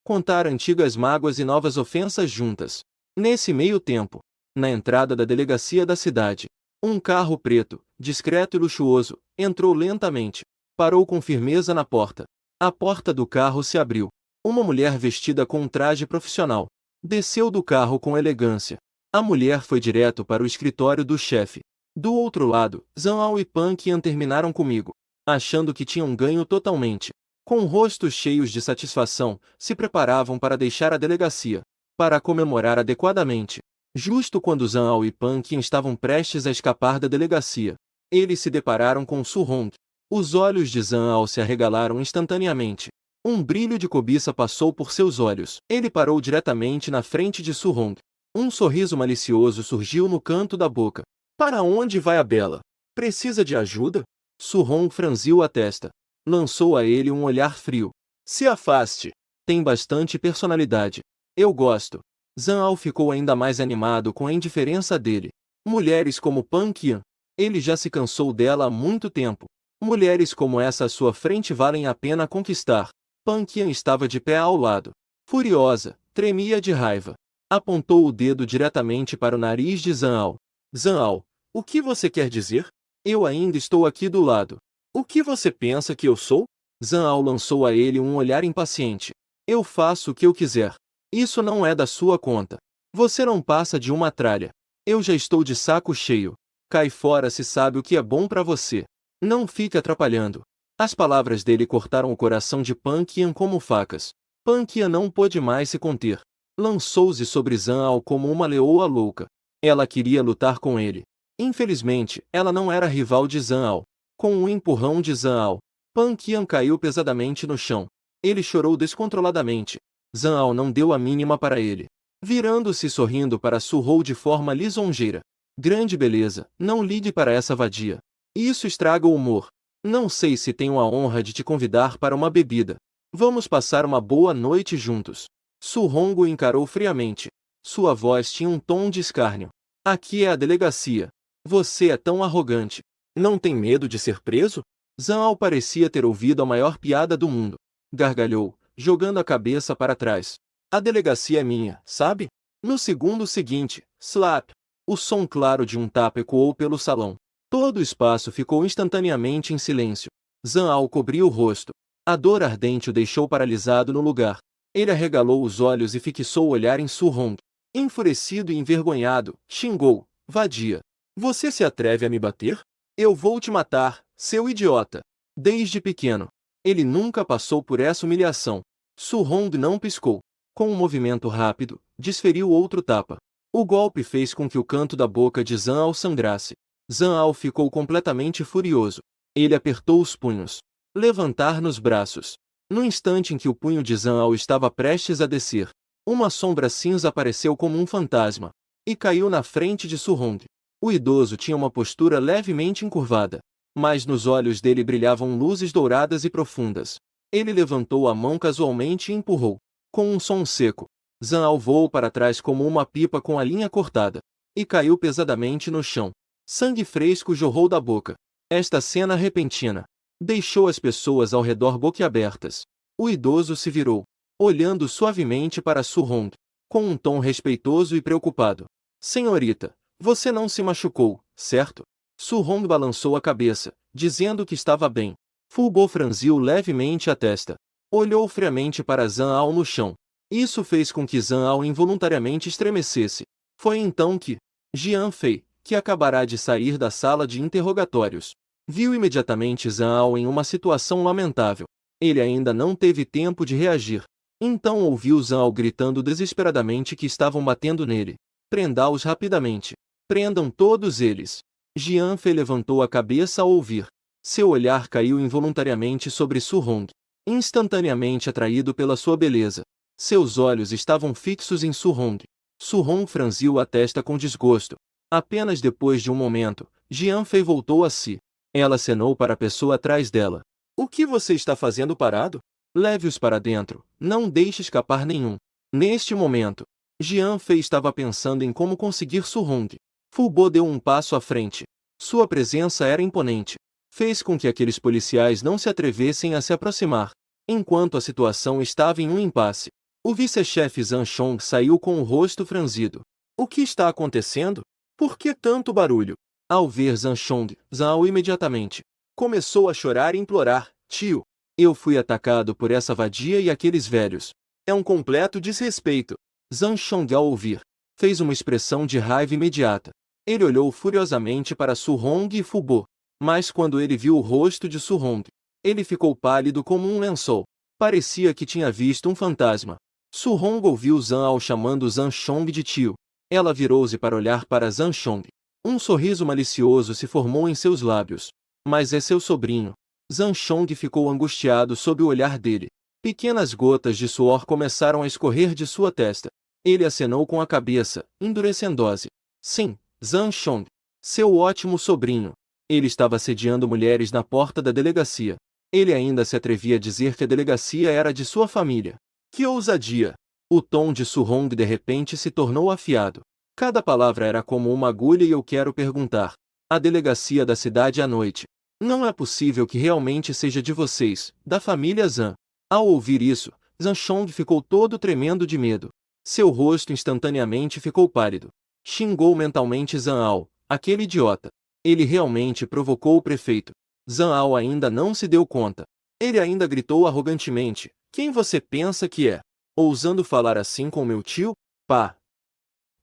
Contar antigas mágoas e novas ofensas juntas. Nesse meio tempo, na entrada da delegacia da cidade, um carro preto, discreto e luxuoso, entrou lentamente. Parou com firmeza na porta. A porta do carro se abriu. Uma mulher vestida com um traje profissional desceu do carro com elegância. A mulher foi direto para o escritório do chefe. Do outro lado, Zhao e Pan Qian terminaram comigo, achando que tinham ganho totalmente. Com rostos cheios de satisfação, se preparavam para deixar a delegacia, para comemorar adequadamente. Justo quando Zhao e Pan Qian estavam prestes a escapar da delegacia, eles se depararam com Su Hong. Os olhos de Zhao se arregalaram instantaneamente. Um brilho de cobiça passou por seus olhos. Ele parou diretamente na frente de Su Hong. Um sorriso malicioso surgiu no canto da boca. Para onde vai a bela? Precisa de ajuda? Su Hong franziu a testa. Lançou a ele um olhar frio. Se afaste. Tem bastante personalidade. Eu gosto. Zhao ficou ainda mais animado com a indiferença dele. Mulheres como Pan Qian. Ele já se cansou dela há muito tempo. Mulheres como essa à sua frente valem a pena conquistar. Pan Qian estava de pé ao lado. Furiosa, tremia de raiva. Apontou o dedo diretamente para o nariz de Zhao. Zhao, o que você quer dizer? Eu ainda estou aqui do lado. O que você pensa que eu sou? Zhao lançou a ele um olhar impaciente. Eu faço o que eu quiser. Isso não é da sua conta. Você não passa de uma tralha. Eu já estou de saco cheio. Cai fora se sabe o que é bom para você. Não fique atrapalhando. As palavras dele cortaram o coração de Pan Qian como facas. Pan Qian não pôde mais se conter. Lançou-se sobre Zhao como uma leoa louca. Ela queria lutar com ele. Infelizmente, ela não era rival de Zhao. Com um empurrão de Zhao, Pan Qian caiu pesadamente no chão. Ele chorou descontroladamente. Zhao não deu a mínima para ele. Virando-se sorrindo para Su Hong de forma lisonjeira. Grande beleza, não ligue para essa vadia. Isso estraga o humor. Não sei se tenho a honra de te convidar para uma bebida. Vamos passar uma boa noite juntos. Su Hong o encarou friamente. Sua voz tinha um tom de escárnio. Aqui é a delegacia. Você é tão arrogante. Não tem medo de ser preso? Zhao parecia ter ouvido a maior piada do mundo. Gargalhou, jogando a cabeça para trás. A delegacia é minha, sabe? No segundo seguinte, slap! O som claro de um tapa ecoou pelo salão. Todo o espaço ficou instantaneamente em silêncio. Zhao cobriu o rosto. A dor ardente o deixou paralisado no lugar. Ele arregalou os olhos e fixou o olhar em Su Hong. Enfurecido e envergonhado, xingou: vadia! Você se atreve a me bater? Eu vou te matar, seu idiota! Desde pequeno, ele nunca passou por essa humilhação. Su Hong não piscou. Com um movimento rápido, desferiu outro tapa. O golpe fez com que o canto da boca de Zhao sangrasse. Zhao ficou completamente furioso. Ele apertou os punhos. Levantar nos braços. No instante em que o punho de Zhao estava prestes a descer, uma sombra cinza apareceu como um fantasma e caiu na frente de Su Hong. O idoso tinha uma postura levemente encurvada, mas nos olhos dele brilhavam luzes douradas e profundas. Ele levantou a mão casualmente e empurrou. Com um som seco, Zhang Ao voou para trás como uma pipa com a linha cortada, e caiu pesadamente no chão. Sangue fresco jorrou da boca. Esta cena repentina deixou as pessoas ao redor boquiabertas. O idoso se virou, olhando suavemente para Su Hong, com um tom respeitoso e preocupado. Senhorita, você não se machucou, certo? Su Hong balançou a cabeça, dizendo que estava bem. Fu Bo franziu levemente a testa. Olhou friamente para Zhang Ao no chão. Isso fez com que Zhang Ao involuntariamente estremecesse. Foi então que Jian Fei, que acabará de sair da sala de interrogatórios, viu imediatamente Zhang Ao em uma situação lamentável. Ele ainda não teve tempo de reagir. Então ouviu Zhang Ao gritando desesperadamente que estavam batendo nele. Prenda-os rapidamente. Prendam todos eles. Jian Fei levantou a cabeça ao ouvir. Seu olhar caiu involuntariamente sobre Su Hong, instantaneamente atraído pela sua beleza. Seus olhos estavam fixos em Su Hong. Su Hong franziu a testa com desgosto. Apenas depois de um momento, Jian Fei voltou a si. Ela acenou para a pessoa atrás dela. O que você está fazendo parado? Leve-os para dentro, não deixe escapar nenhum. Neste momento, Jian Fei estava pensando em como conseguir Su Hong. Fu Bo deu um passo à frente. Sua presença era imponente. Fez com que aqueles policiais não se atrevessem a se aproximar. Enquanto a situação estava em um impasse, o vice-chefe Zhang Chong saiu com o rosto franzido. O que está acontecendo? Por que tanto barulho? Ao ver Zhang Chong, Zhang Ao imediatamente começou a chorar e implorar. Tio, eu fui atacado por essa vadia e aqueles velhos. É um completo desrespeito. Zhang Chong, ao ouvir, fez uma expressão de raiva imediata. Ele olhou furiosamente para Su Hong e Fu Bo. Mas quando ele viu o rosto de Su Hong, ele ficou pálido como um lençol. Parecia que tinha visto um fantasma. Su Hong ouviu Zhang Ao chamando Zhang Chong de tio. Ela virou-se para olhar para Zhang Chong. Um sorriso malicioso se formou em seus lábios. Mas é seu sobrinho. Zhang Chong ficou angustiado sob o olhar dele. Pequenas gotas de suor começaram a escorrer de sua testa. Ele acenou com a cabeça, endurecendo-se. Sim, Zhang Chong. Seu ótimo sobrinho. Ele estava assediando mulheres na porta da delegacia. Ele ainda se atrevia a dizer que a delegacia era de sua família. Que ousadia! O tom de Su Hong de repente se tornou afiado. Cada palavra era como uma agulha e eu quero perguntar. A delegacia da cidade à noite. Não é possível que realmente seja de vocês, da família Zhang. Ao ouvir isso, Zhang Chong ficou todo tremendo de medo. Seu rosto instantaneamente ficou pálido. Xingou mentalmente Zhang Ao, aquele idiota. Ele realmente provocou o prefeito. Zhang Ao ainda não se deu conta. Ele ainda gritou arrogantemente. Quem você pensa que é? Ousando falar assim com meu tio? Pá!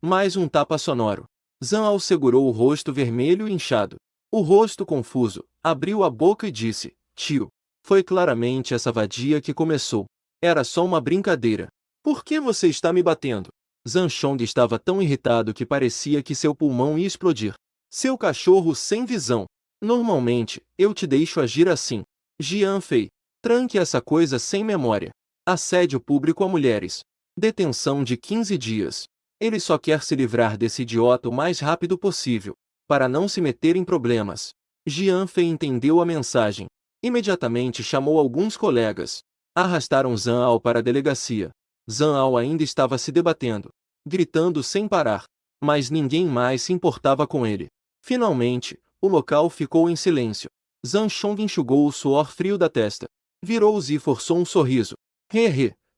Mais um tapa sonoro. Zhang Ao segurou o rosto vermelho e inchado. O rosto confuso, abriu a boca e disse, tio, foi claramente essa vadia que começou. Era só uma brincadeira. Por que você está me batendo? Zhang Chong estava tão irritado que parecia que seu pulmão ia explodir. Seu cachorro sem visão. Normalmente, eu te deixo agir assim. Jian Fei, tranque essa coisa sem memória. Assédio público a mulheres. Detenção de 15 dias. Ele só quer se livrar desse idiota o mais rápido possível, para não se meter em problemas. Jian Fei entendeu a mensagem. Imediatamente chamou alguns colegas. Arrastaram Zhang Ao para a delegacia. Zhang Ao ainda estava se debatendo, gritando sem parar. Mas ninguém mais se importava com ele. Finalmente, o local ficou em silêncio. Zhang Chong enxugou o suor frio da testa. Virou-se e forçou um sorriso.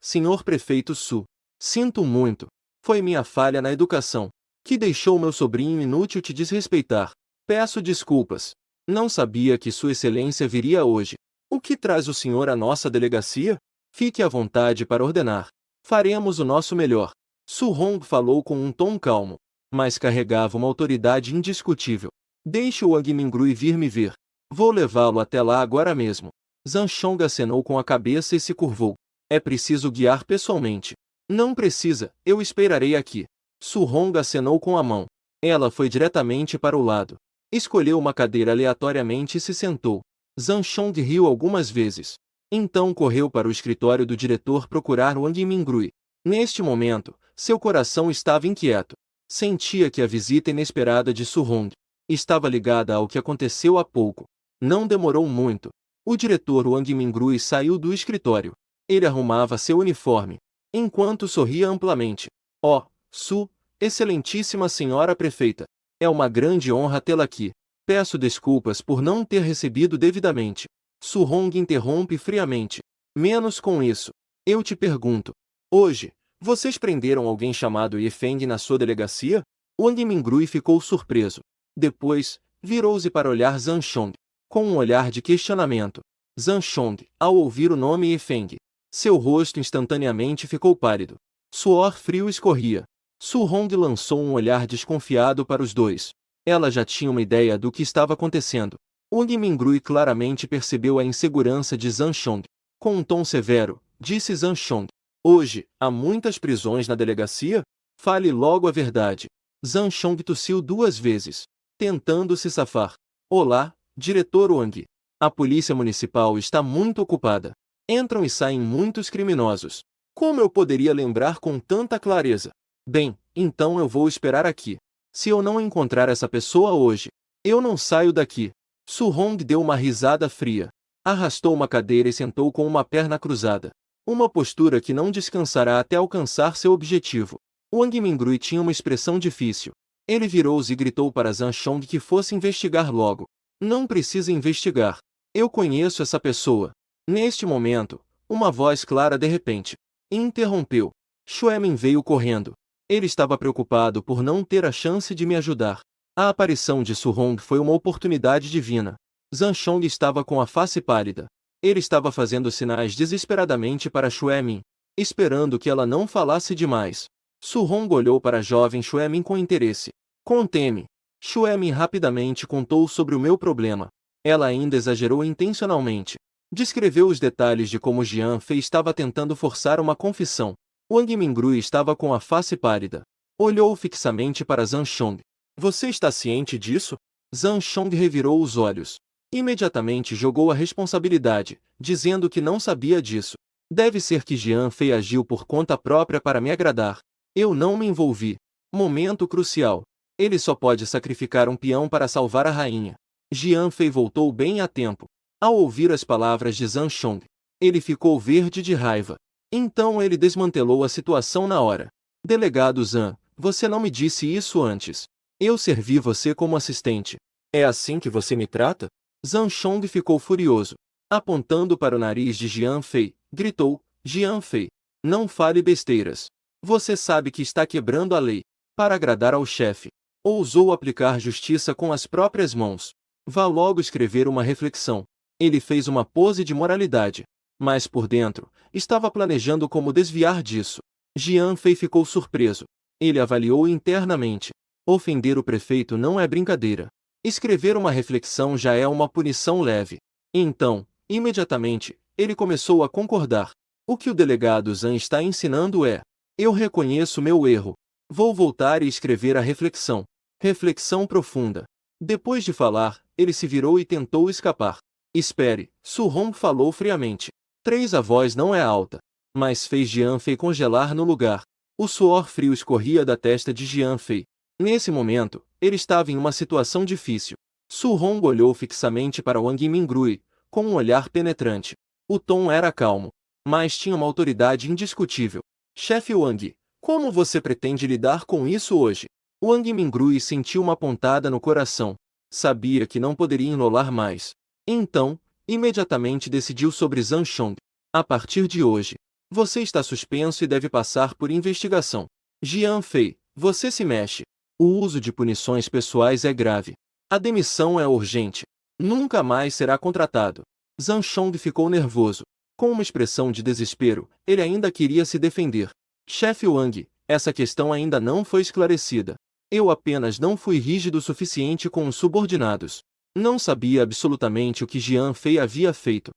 Senhor prefeito Su. Sinto muito. Foi minha falha na educação, que deixou meu sobrinho inútil te desrespeitar. Peço desculpas. Não sabia que Sua Excelência viria hoje. O que traz o senhor à nossa delegacia? Fique à vontade para ordenar. Faremos o nosso melhor. Su Hong falou com um tom calmo, mas carregava uma autoridade indiscutível. Deixe o Wang Mingrui vir me ver. Vou levá-lo até lá agora mesmo. Zhang Chong acenou com a cabeça e se curvou. É preciso guiar pessoalmente. Não precisa, eu esperarei aqui. Su Hong acenou com a mão. Ela foi diretamente para o lado. Escolheu uma cadeira aleatoriamente e se sentou. Zhang Chong riu algumas vezes. Então correu para o escritório do diretor procurar Wang Mingrui. Neste momento, seu coração estava inquieto. Sentia que a visita inesperada de Su Hong estava ligada ao que aconteceu há pouco. Não demorou muito. O diretor Wang Mingrui saiu do escritório. Ele arrumava seu uniforme. enquanto sorria amplamente. Oh, Su, excelentíssima senhora prefeita. É uma grande honra tê-la aqui. Peço desculpas por não ter recebido devidamente. Su Hong interrompe friamente. Menos com isso. Eu te pergunto. Hoje, vocês prenderam alguém chamado Ye Feng na sua delegacia? Wang Mingrui ficou surpreso. Depois, virou-se para olhar Zhang Chong, com um olhar de questionamento. Zhang Chong, ao ouvir o nome Ye Feng, seu rosto instantaneamente ficou pálido. Suor frio escorria. Su Hong lançou um olhar desconfiado para os dois. Ela já tinha uma ideia do que estava acontecendo. Wang Mingrui claramente percebeu a insegurança de Zhang Chong. Com um tom severo, disse Zhang Chong. Hoje, há muitas prisões na delegacia? Fale logo a verdade. Zhang Chong tossiu 2 vezes, tentando se safar. Olá, diretor Wang. A polícia municipal está muito ocupada. Entram e saem muitos criminosos. Como eu poderia lembrar com tanta clareza? Bem, então eu vou esperar aqui. Se eu não encontrar essa pessoa hoje, eu não saio daqui. Su Hong deu uma risada fria. Arrastou uma cadeira e sentou com uma perna cruzada. Uma postura que não descansará até alcançar seu objetivo. Wang Mingrui tinha uma expressão difícil. Ele virou-se e gritou para Zhang Chong que fosse investigar logo. Não precisa investigar. Eu conheço essa pessoa. Neste momento, uma voz clara de repente interrompeu. Xuemin veio correndo. Ele estava preocupado por não ter a chance de me ajudar. A aparição de Su Hong foi uma oportunidade divina. Zhang Chong estava com a face pálida. Ele estava fazendo sinais desesperadamente para Xuemin, esperando que ela não falasse demais. Su Hong olhou para a jovem Xuemin com interesse. Conteme. Xuemin rapidamente contou sobre o meu problema. Ela ainda exagerou intencionalmente. Descreveu os detalhes de como Jian Fei estava tentando forçar uma confissão. Wang Mingrui estava com a face pálida. Olhou fixamente para Zhang Chong. Você está ciente disso? Zhang Chong revirou os olhos. Imediatamente jogou a responsabilidade, dizendo que não sabia disso. Deve ser que Jian Fei agiu por conta própria para me agradar. Eu não me envolvi. Momento crucial. Ele só pode sacrificar um peão para salvar a rainha. Jian Fei voltou bem a tempo. Ao ouvir as palavras de Zhang Chong, ele ficou verde de raiva. Então ele desmantelou a situação na hora. Delegado Zhang, você não me disse isso antes. Eu servi você como assistente. É assim que você me trata? Zhang Chong ficou furioso. Apontando para o nariz de Jian Fei, gritou, Jian Fei, não fale besteiras. Você sabe que está quebrando a lei. Para agradar ao chefe. Ousou aplicar justiça com as próprias mãos. Vá logo escrever uma reflexão. Ele fez uma pose de moralidade. Mas por dentro, estava planejando como desviar disso. Jian Fei ficou surpreso. Ele avaliou internamente. Ofender o prefeito não é brincadeira. Escrever uma reflexão já é uma punição leve. Então, imediatamente, ele começou a concordar. O que o delegado Zhang está ensinando é: eu reconheço meu erro. Vou voltar e escrever a reflexão. Reflexão profunda. Depois de falar, ele se virou e tentou escapar. Espere, Su Hong falou friamente. 3 a voz não é alta. Mas fez Jian Fei congelar no lugar. O suor frio escorria da testa de Jian Fei. Nesse momento, ele estava em uma situação difícil. Su Hong olhou fixamente para Wang Mingrui, com um olhar penetrante. O tom era calmo, mas tinha uma autoridade indiscutível. Chefe Wang, como você pretende lidar com isso hoje? Wang Mingrui sentiu uma pontada no coração. Sabia que não poderia enrolar mais. Então, imediatamente decidiu sobre Zhang Chong. A partir de hoje, você está suspenso e deve passar por investigação. Jian Fei, você se mexe. O uso de punições pessoais é grave. A demissão é urgente. Nunca mais será contratado. Zhang Chong ficou nervoso. Com uma expressão de desespero, ele ainda queria se defender. Chefe Wang, essa questão ainda não foi esclarecida. Eu apenas não fui rígido o suficiente com os subordinados. Não sabia absolutamente o que Jian Fei havia feito.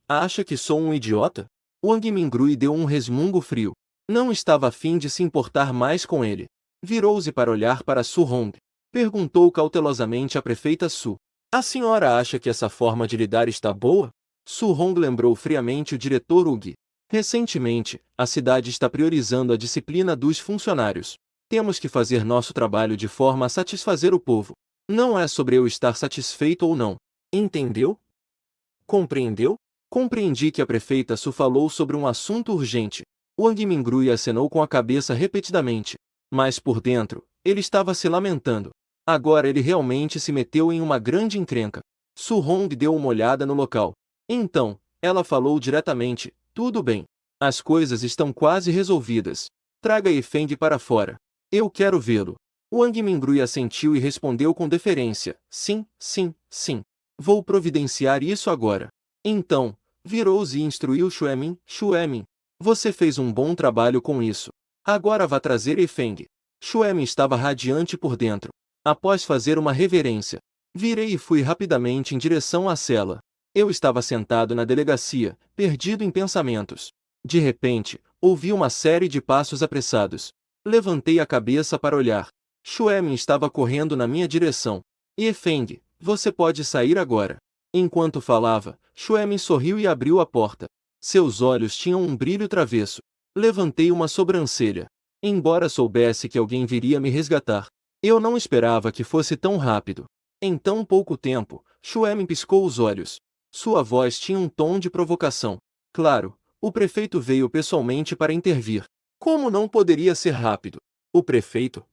Acha que sou um idiota? Wang Mingrui deu um resmungo frio. Não estava a fim de se importar mais com ele. Virou-se para olhar para Su Hong. Perguntou cautelosamente à prefeita Su. A senhora acha que essa forma de lidar está boa? Su Hong lembrou friamente o diretor Ug. Recentemente, a cidade está priorizando a disciplina dos funcionários. Temos que fazer nosso trabalho de forma a satisfazer o povo. Não é sobre eu estar satisfeito ou não. Entendeu? Compreendeu? Compreendi que a prefeita Su falou sobre um assunto urgente. Wang Mingrui acenou com a cabeça repetidamente. Mas por dentro, ele estava se lamentando. Agora ele realmente se meteu em uma grande encrenca. Su Hong deu uma olhada no local. Então, ela falou diretamente: tudo bem. As coisas estão quase resolvidas. Traga Yifeng para fora. Eu quero vê-lo. Wang Mingrui assentiu e respondeu com deferência: sim, sim, sim. Vou providenciar isso agora. Então, virou-se e instruiu Xuemin: Xuemin, você fez um bom trabalho com isso. Agora vá trazer Yifeng. Xuemin estava radiante por dentro. Após fazer uma reverência, virei e fui rapidamente em direção à cela. Eu estava sentado na delegacia, perdido em pensamentos. De repente, ouvi uma série de passos apressados. Levantei a cabeça para olhar. Xuemin estava correndo na minha direção. Yifeng, você pode sair agora. Enquanto falava, Xuemin sorriu e abriu a porta. Seus olhos tinham um brilho travesso. Levantei uma sobrancelha. Embora soubesse que alguém viria me resgatar, eu não esperava que fosse tão rápido. Em tão pouco tempo, Xuemin piscou os olhos. Sua voz tinha um tom de provocação. Claro, o prefeito veio pessoalmente para intervir. Como não poderia ser rápido? O prefeito?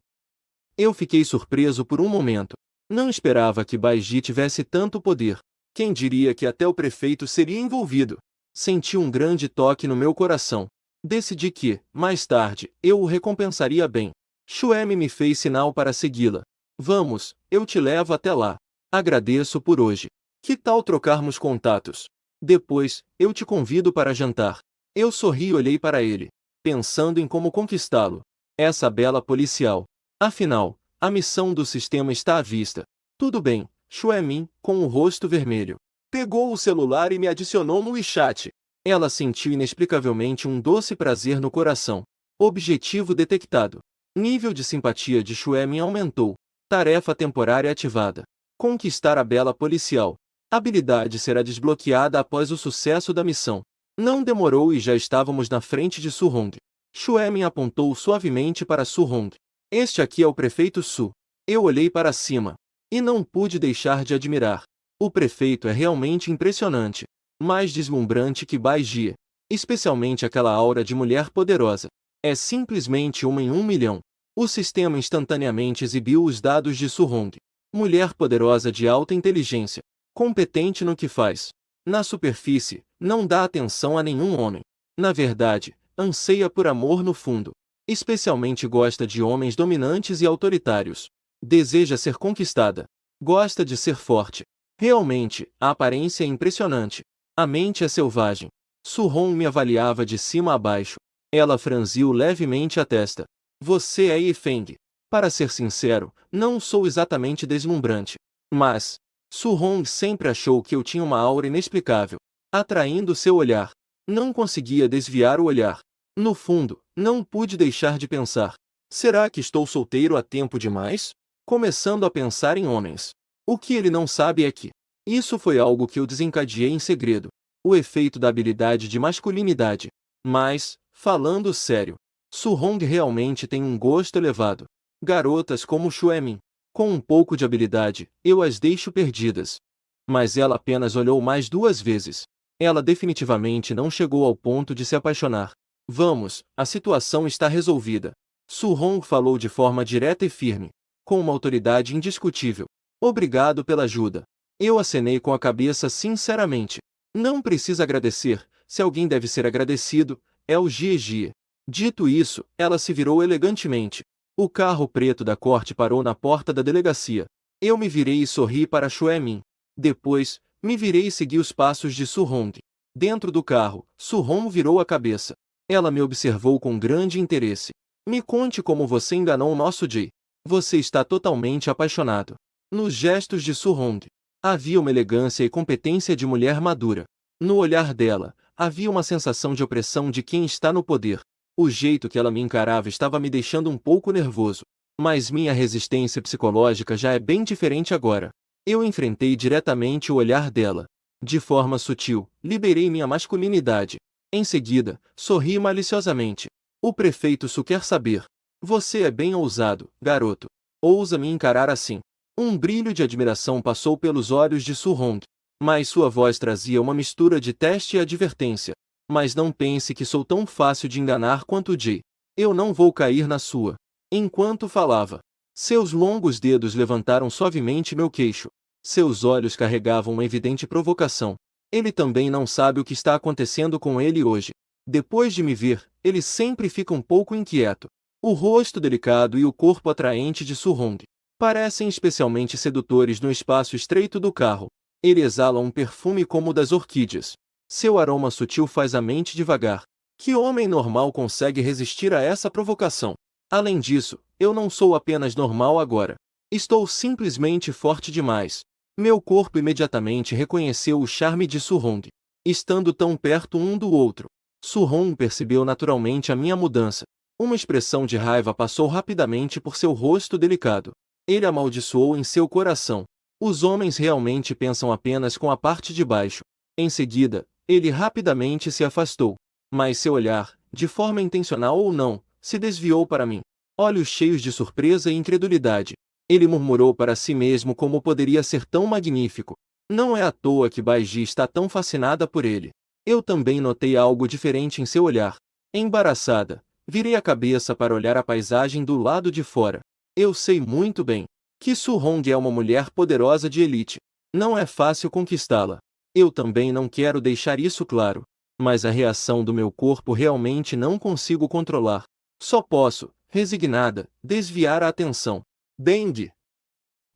Eu fiquei surpreso por um momento. Não esperava que Baiji tivesse tanto poder. Quem diria que até o prefeito seria envolvido? Senti um grande toque no meu coração. Decidi que, mais tarde, eu o recompensaria bem. Xuemin me fez sinal para segui-la. Vamos, eu te levo até lá. Agradeço por hoje. Que tal trocarmos contatos? Depois, eu te convido para jantar. Eu sorri e olhei para ele, pensando em como conquistá-lo. Essa bela policial. Afinal, a missão do sistema está à vista. Tudo bem, Xuemin, com o rosto vermelho. Pegou o celular e me adicionou no WeChat. Ela sentiu inexplicavelmente um doce prazer no coração. Objetivo detectado. Nível de simpatia de Xuemin aumentou. Tarefa temporária ativada. Conquistar a bela policial. Habilidade será desbloqueada após o sucesso da missão. Não demorou e já estávamos na frente de Su Hong. Xuemin apontou suavemente para Su Hong. Este aqui é o prefeito Su. Eu olhei para cima. E não pude deixar de admirar. O prefeito é realmente impressionante. Mais deslumbrante que Baiji. Especialmente aquela aura de mulher poderosa. É simplesmente uma em 1 milhão. O sistema instantaneamente exibiu os dados de Su Hong. Mulher poderosa de alta inteligência. Competente no que faz. Na superfície, não dá atenção a nenhum homem. Na verdade, anseia por amor no fundo. Especialmente gosta de homens dominantes e autoritários. Deseja ser conquistada. Gosta de ser forte. Realmente, a aparência é impressionante. A mente é selvagem. Su Hong me avaliava de cima a baixo. Ela franziu levemente a testa. Você é Yifeng. Para ser sincero, não sou exatamente deslumbrante. Mas, Su Hong sempre achou que eu tinha uma aura inexplicável, atraindo seu olhar. Não conseguia desviar o olhar. No fundo, não pude deixar de pensar. Será que estou solteiro há tempo demais? Começando a pensar em homens. O que ele não sabe é que isso foi algo que eu desencadeei em segredo. O efeito da habilidade de masculinidade. Mas, falando sério, Su Hong realmente tem um gosto elevado. Garotas como Xuemin, com um pouco de habilidade, eu as deixo perdidas. Mas ela apenas olhou mais 2 vezes. Ela definitivamente não chegou ao ponto de se apaixonar. Vamos, a situação está resolvida. Su Hong falou de forma direta e firme, com uma autoridade indiscutível. Obrigado pela ajuda. Eu acenei com a cabeça sinceramente. Não precisa agradecer, se alguém deve ser agradecido, é o Jie. Dito isso, ela se virou elegantemente. O carro preto da corte parou na porta da delegacia. Eu me virei e sorri para Xuemin. Depois, me virei e segui os passos de Su Hong. Dentro do carro, Su Hong virou a cabeça. Ela me observou com grande interesse. Me conte como você enganou o nosso Jie. Você está totalmente apaixonado. Nos gestos de Su Hong, havia uma elegância e competência de mulher madura. No olhar dela, havia uma sensação de opressão de quem está no poder. O jeito que ela me encarava estava me deixando um pouco nervoso. Mas minha resistência psicológica já é bem diferente agora. Eu enfrentei diretamente o olhar dela. De forma sutil, liberei minha masculinidade. Em seguida, sorri maliciosamente. O prefeito Su quer saber. Você é bem ousado, garoto. Ousa me encarar assim. Um brilho de admiração passou pelos olhos de Su Hong. Mas sua voz trazia uma mistura de teste e advertência. Mas não pense que sou tão fácil de enganar quanto Jay. Eu não vou cair na sua. Enquanto falava, seus longos dedos levantaram suavemente meu queixo. Seus olhos carregavam uma evidente provocação. Ele também não sabe o que está acontecendo com ele hoje. Depois de me ver, ele sempre fica um pouco inquieto. O rosto delicado e o corpo atraente de Su-hong parecem especialmente sedutores no espaço estreito do carro. Ele exala um perfume como o das orquídeas. Seu aroma sutil faz a mente divagar. Que homem normal consegue resistir a essa provocação? Além disso, eu não sou apenas normal agora. Estou simplesmente forte demais. Meu corpo imediatamente reconheceu o charme de Su-hong. Estando tão perto um do outro, Su-hong percebeu naturalmente a minha mudança. Uma expressão de raiva passou rapidamente por seu rosto delicado. Ele amaldiçoou em seu coração. Os homens realmente pensam apenas com a parte de baixo. Em seguida, ele rapidamente se afastou. Mas seu olhar, de forma intencional ou não, se desviou para mim. Olhos cheios de surpresa e incredulidade. Ele murmurou para si mesmo como poderia ser tão magnífico. Não é à toa que Baiji está tão fascinada por ele. Eu também notei algo diferente em seu olhar. Embaraçada, virei a cabeça para olhar a paisagem do lado de fora. Eu sei muito bem que Su-hong é uma mulher poderosa de elite. Não é fácil conquistá-la. Eu também não quero deixar isso claro. Mas a reação do meu corpo realmente não consigo controlar. Só posso, resignada, desviar a atenção. Bang!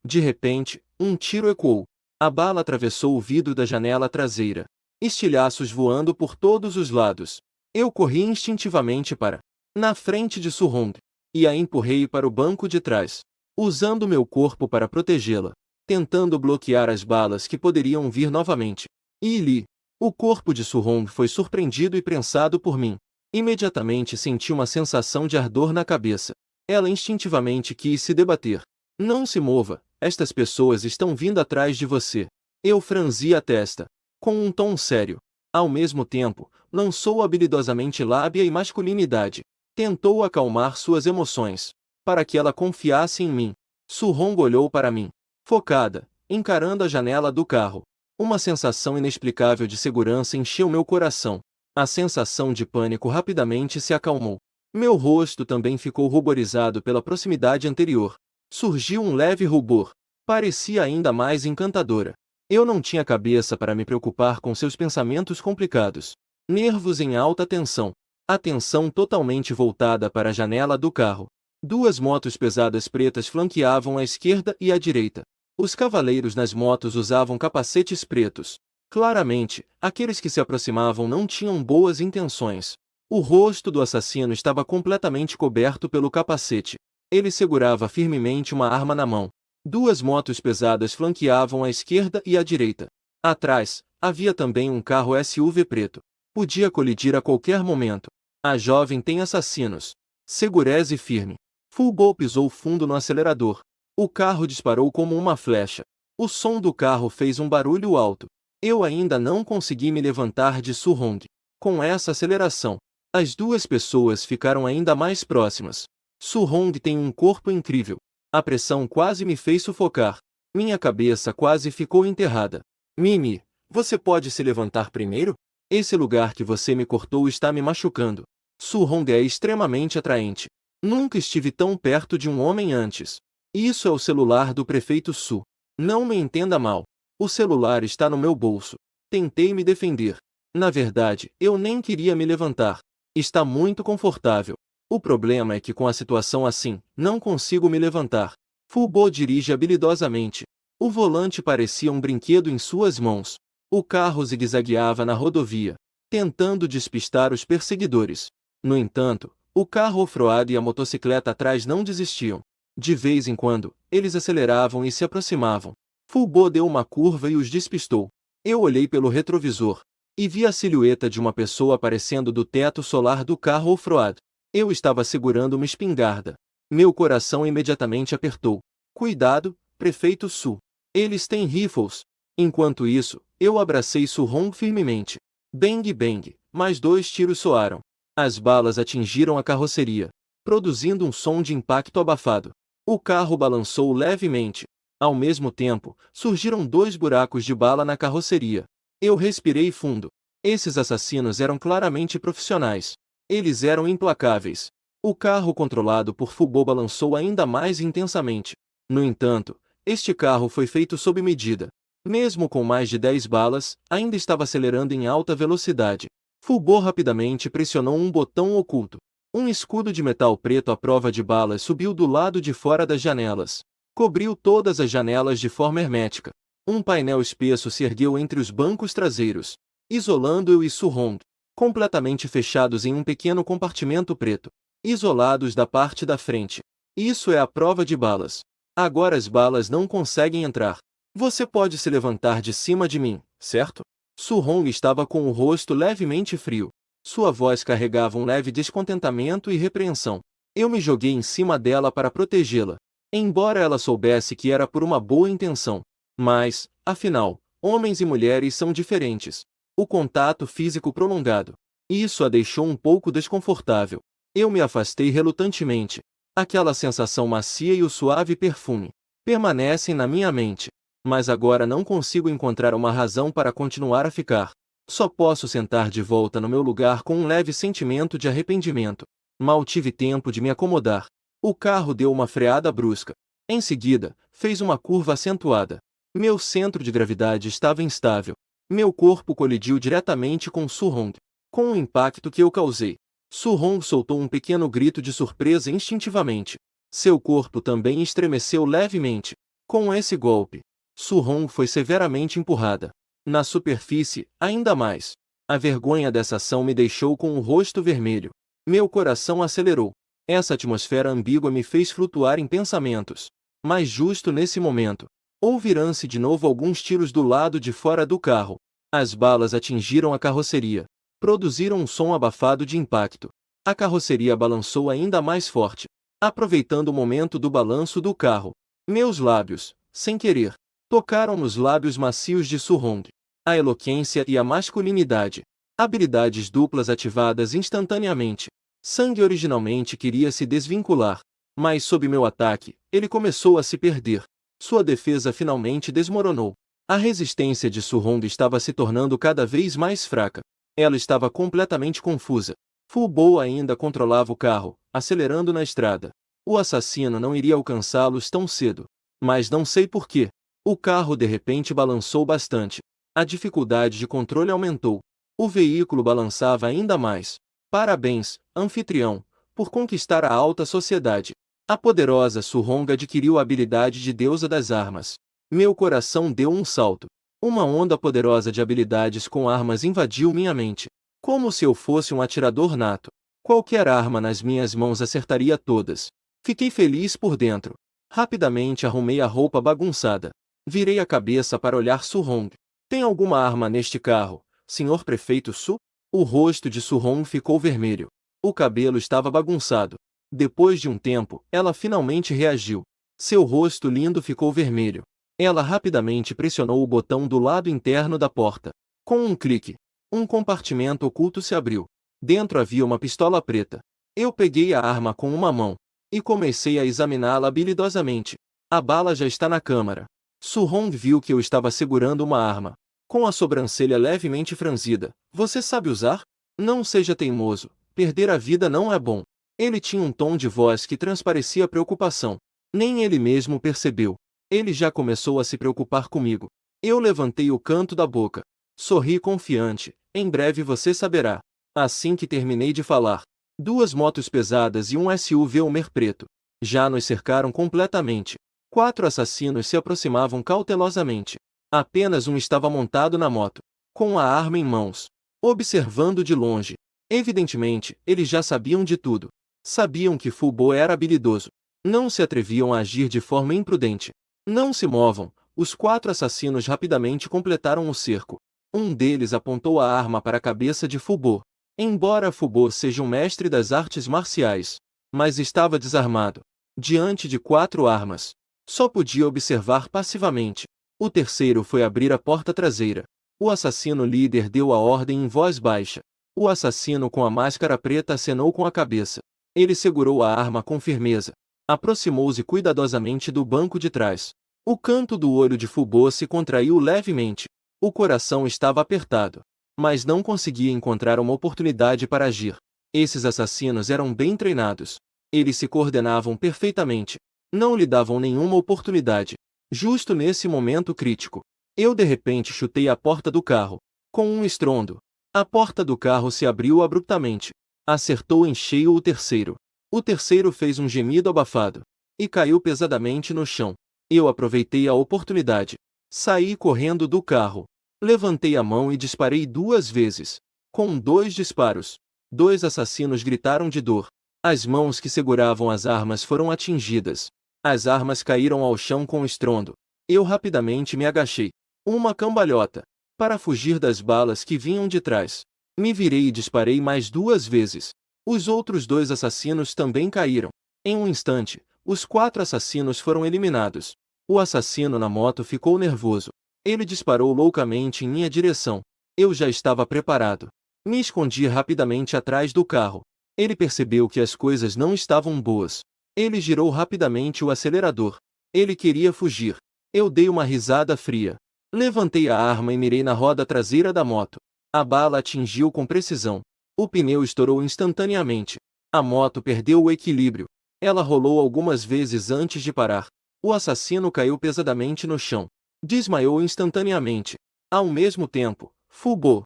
De repente, um tiro ecoou. A bala atravessou o vidro da janela traseira. Estilhaços voando por todos os lados. Eu corri instintivamente para na frente de Su-hong e a empurrei para o banco de trás, usando meu corpo para protegê-la, tentando bloquear as balas que poderiam vir novamente. E li. O corpo de Su-hong foi surpreendido e prensado por mim. Imediatamente senti uma sensação de ardor na cabeça. Ela instintivamente quis se debater. Não se mova, estas pessoas estão vindo atrás de você. Eu franzi a testa, com um tom sério. Ao mesmo tempo, lançou habilidosamente lábia e masculinidade. Tentou acalmar suas emoções, para que ela confiasse em mim. Su-hong olhou para mim, focada, encarando a janela do carro. Uma sensação inexplicável de segurança encheu meu coração. A sensação de pânico rapidamente se acalmou. Meu rosto também ficou ruborizado pela proximidade anterior. Surgiu um leve rubor. Parecia ainda mais encantadora. Eu não tinha cabeça para me preocupar com seus pensamentos complicados. Nervos em alta tensão. Atenção totalmente voltada para a janela do carro. Duas motos pesadas pretas flanqueavam à esquerda e à direita. Os cavaleiros nas motos usavam capacetes pretos. Claramente, aqueles que se aproximavam não tinham boas intenções. O rosto do assassino estava completamente coberto pelo capacete. Ele segurava firmemente uma arma na mão. Duas motos pesadas flanqueavam à esquerda e à direita. Atrás, havia também um carro SUV preto. Podia colidir a qualquer momento. A jovem tem assassinos. Segureze firme. Fulbo pisou fundo no acelerador. O carro disparou como uma flecha. O som do carro fez um barulho alto. Eu ainda não consegui me levantar de Su-hong. Com essa aceleração, as duas pessoas ficaram ainda mais próximas. Su-hong tem um corpo incrível. A pressão quase me fez sufocar. Minha cabeça quase ficou enterrada. Mimi, você pode se levantar primeiro? Esse lugar que você me cortou está me machucando. Su-hong é extremamente atraente. Nunca estive tão perto de um homem antes. Isso é o celular do prefeito Su. Não me entenda mal. O celular está no meu bolso. Tentei me defender. Na verdade, eu nem queria me levantar. Está muito confortável. O problema é que com a situação assim, não consigo me levantar. Fulbo dirige habilidosamente. O volante parecia um brinquedo em suas mãos. O carro zigue-zagueava na rodovia, tentando despistar os perseguidores. No entanto, o carro off-road e a motocicleta atrás não desistiam. De vez em quando, eles aceleravam e se aproximavam. Fulbo deu uma curva e os despistou. Eu olhei pelo retrovisor e vi a silhueta de uma pessoa aparecendo do teto solar do carro off-road. Eu estava segurando uma espingarda. Meu coração imediatamente apertou. Cuidado, prefeito Su. Eles têm rifles. Enquanto isso, eu abracei Su-hong firmemente. Bang bang, mais 2 tiros soaram. As balas atingiram a carroceria, produzindo um som de impacto abafado. O carro balançou levemente. Ao mesmo tempo, surgiram 2 buracos de bala na carroceria. Eu respirei fundo. Esses assassinos eram claramente profissionais. Eles eram implacáveis. O carro controlado por Fubô balançou ainda mais intensamente. No entanto, este carro foi feito sob medida. Mesmo com mais de 10 balas, ainda estava acelerando em alta velocidade. Fubô rapidamente pressionou um botão oculto. Um escudo de metal preto à prova de balas subiu do lado de fora das janelas. Cobriu todas as janelas de forma hermética. Um painel espesso se ergueu entre os bancos traseiros, isolando eu e Su-hong, completamente fechados em um pequeno compartimento preto, isolados da parte da frente. Isso é a prova de balas. Agora as balas não conseguem entrar. Você pode se levantar de cima de mim, certo? Su-hong estava com o rosto levemente frio. Sua voz carregava um leve descontentamento e repreensão. Eu me joguei em cima dela para protegê-la, embora ela soubesse que era por uma boa intenção. Mas, afinal, homens e mulheres são diferentes. O contato físico prolongado. Isso a deixou um pouco desconfortável. Eu me afastei relutantemente. Aquela sensação macia e o suave perfume permanecem na minha mente. Mas agora não consigo encontrar uma razão para continuar a ficar. Só posso sentar de volta no meu lugar com um leve sentimento de arrependimento. Mal tive tempo de me acomodar. O carro deu uma freada brusca. Em seguida, fez uma curva acentuada. Meu centro de gravidade estava instável. Meu corpo colidiu diretamente com Su-hong. Com o impacto que eu causei, Su-hong soltou um pequeno grito de surpresa instintivamente. Seu corpo também estremeceu levemente. Com esse golpe, Su-hong foi severamente empurrada. Na superfície, ainda mais. A vergonha dessa ação me deixou com o rosto vermelho. Meu coração acelerou. Essa atmosfera ambígua me fez flutuar em pensamentos. Mas justo nesse momento, ouviram-se de novo alguns tiros do lado de fora do carro. As balas atingiram a carroceria. Produziram um som abafado de impacto. A carroceria balançou ainda mais forte, aproveitando o momento do balanço do carro. Meus lábios, sem querer, tocaram nos lábios macios de Su-hong. A eloquência e a masculinidade. Habilidades duplas ativadas instantaneamente. Sangue originalmente queria se desvincular. Mas sob meu ataque, ele começou a se perder. Sua defesa finalmente desmoronou. A resistência de Su-hong estava se tornando cada vez mais fraca. Ela estava completamente confusa. Fubô ainda controlava o carro, acelerando na estrada. O assassino não iria alcançá-los tão cedo. Mas não sei por quê. O carro de repente balançou bastante. A dificuldade de controle aumentou. O veículo balançava ainda mais. Parabéns, anfitrião, por conquistar a alta sociedade. A poderosa Su-hong adquiriu a habilidade de deusa das armas. Meu coração deu um salto. Uma onda poderosa de habilidades com armas invadiu minha mente. Como se eu fosse um atirador nato. Qualquer arma nas minhas mãos acertaria todas. Fiquei feliz por dentro. Rapidamente arrumei a roupa bagunçada. Virei a cabeça para olhar Su-hong. Tem alguma arma neste carro, senhor prefeito Su? O rosto de Su-hong ficou vermelho. O cabelo estava bagunçado. Depois de um tempo, ela finalmente reagiu. Seu rosto lindo ficou vermelho. Ela rapidamente pressionou o botão do lado interno da porta. Com um clique, um compartimento oculto se abriu. Dentro havia uma pistola preta. Eu peguei a arma com uma mão e comecei a examiná-la habilidosamente. A bala já está na câmara. Su-hong viu que eu estava segurando uma arma. Com a sobrancelha levemente franzida. Você sabe usar? Não seja teimoso. Perder a vida não é bom. Ele tinha um tom de voz que transparecia preocupação. Nem ele mesmo percebeu. Ele já começou a se preocupar comigo. Eu levantei o canto da boca. Sorri confiante. Em breve você saberá. Assim que terminei de falar, 2 motos pesadas e um SUV Hummer preto já nos cercaram completamente. 4 assassinos se aproximavam cautelosamente. Apenas um estava montado na moto, com a arma em mãos, observando de longe. Evidentemente, eles já sabiam de tudo. Sabiam que Fubô era habilidoso. Não se atreviam a agir de forma imprudente. Não se movam. Os 4 assassinos rapidamente completaram o cerco. Um deles apontou a arma para a cabeça de Fubô. Embora Fubô seja um mestre das artes marciais, mas estava desarmado. Diante de 4 armas, só podia observar passivamente. O terceiro foi abrir a porta traseira. O assassino líder deu a ordem em voz baixa. O assassino com a máscara preta acenou com a cabeça. Ele segurou a arma com firmeza. Aproximou-se cuidadosamente do banco de trás. O canto do olho de Fubô se contraiu levemente. O coração estava apertado. mas não conseguia encontrar uma oportunidade para agir. Esses assassinos eram bem treinados. Eles se coordenavam perfeitamente. Não lhe davam nenhuma oportunidade. Justo nesse momento crítico, eu de repente chutei a porta do carro. Com um estrondo, a porta do carro se abriu abruptamente. Acertou em cheio o terceiro. O terceiro fez um gemido abafado e caiu pesadamente no chão. Eu aproveitei a oportunidade. Saí correndo do carro. Levantei a mão e disparei 2 vezes. Com 2 disparos, 2 assassinos gritaram de dor. As mãos que seguravam as armas foram atingidas. As armas caíram ao chão com estrondo. Eu rapidamente me agachei. Uma cambalhota. Para fugir das balas que vinham de trás. Me virei e disparei mais 2 vezes. Os outros 2 assassinos também caíram. Em um instante, os 4 assassinos foram eliminados. O assassino na moto ficou nervoso. Ele disparou loucamente em minha direção. Eu já estava preparado. Me escondi rapidamente atrás do carro. Ele percebeu que as coisas não estavam boas. Ele girou rapidamente o acelerador. Ele queria fugir. Eu dei uma risada fria. Levantei a arma e mirei na roda traseira da moto. A bala atingiu com precisão. O pneu estourou instantaneamente. A moto perdeu o equilíbrio. Ela rolou algumas vezes antes de parar. O assassino caiu pesadamente no chão. Desmaiou instantaneamente. Ao mesmo tempo, Fulbo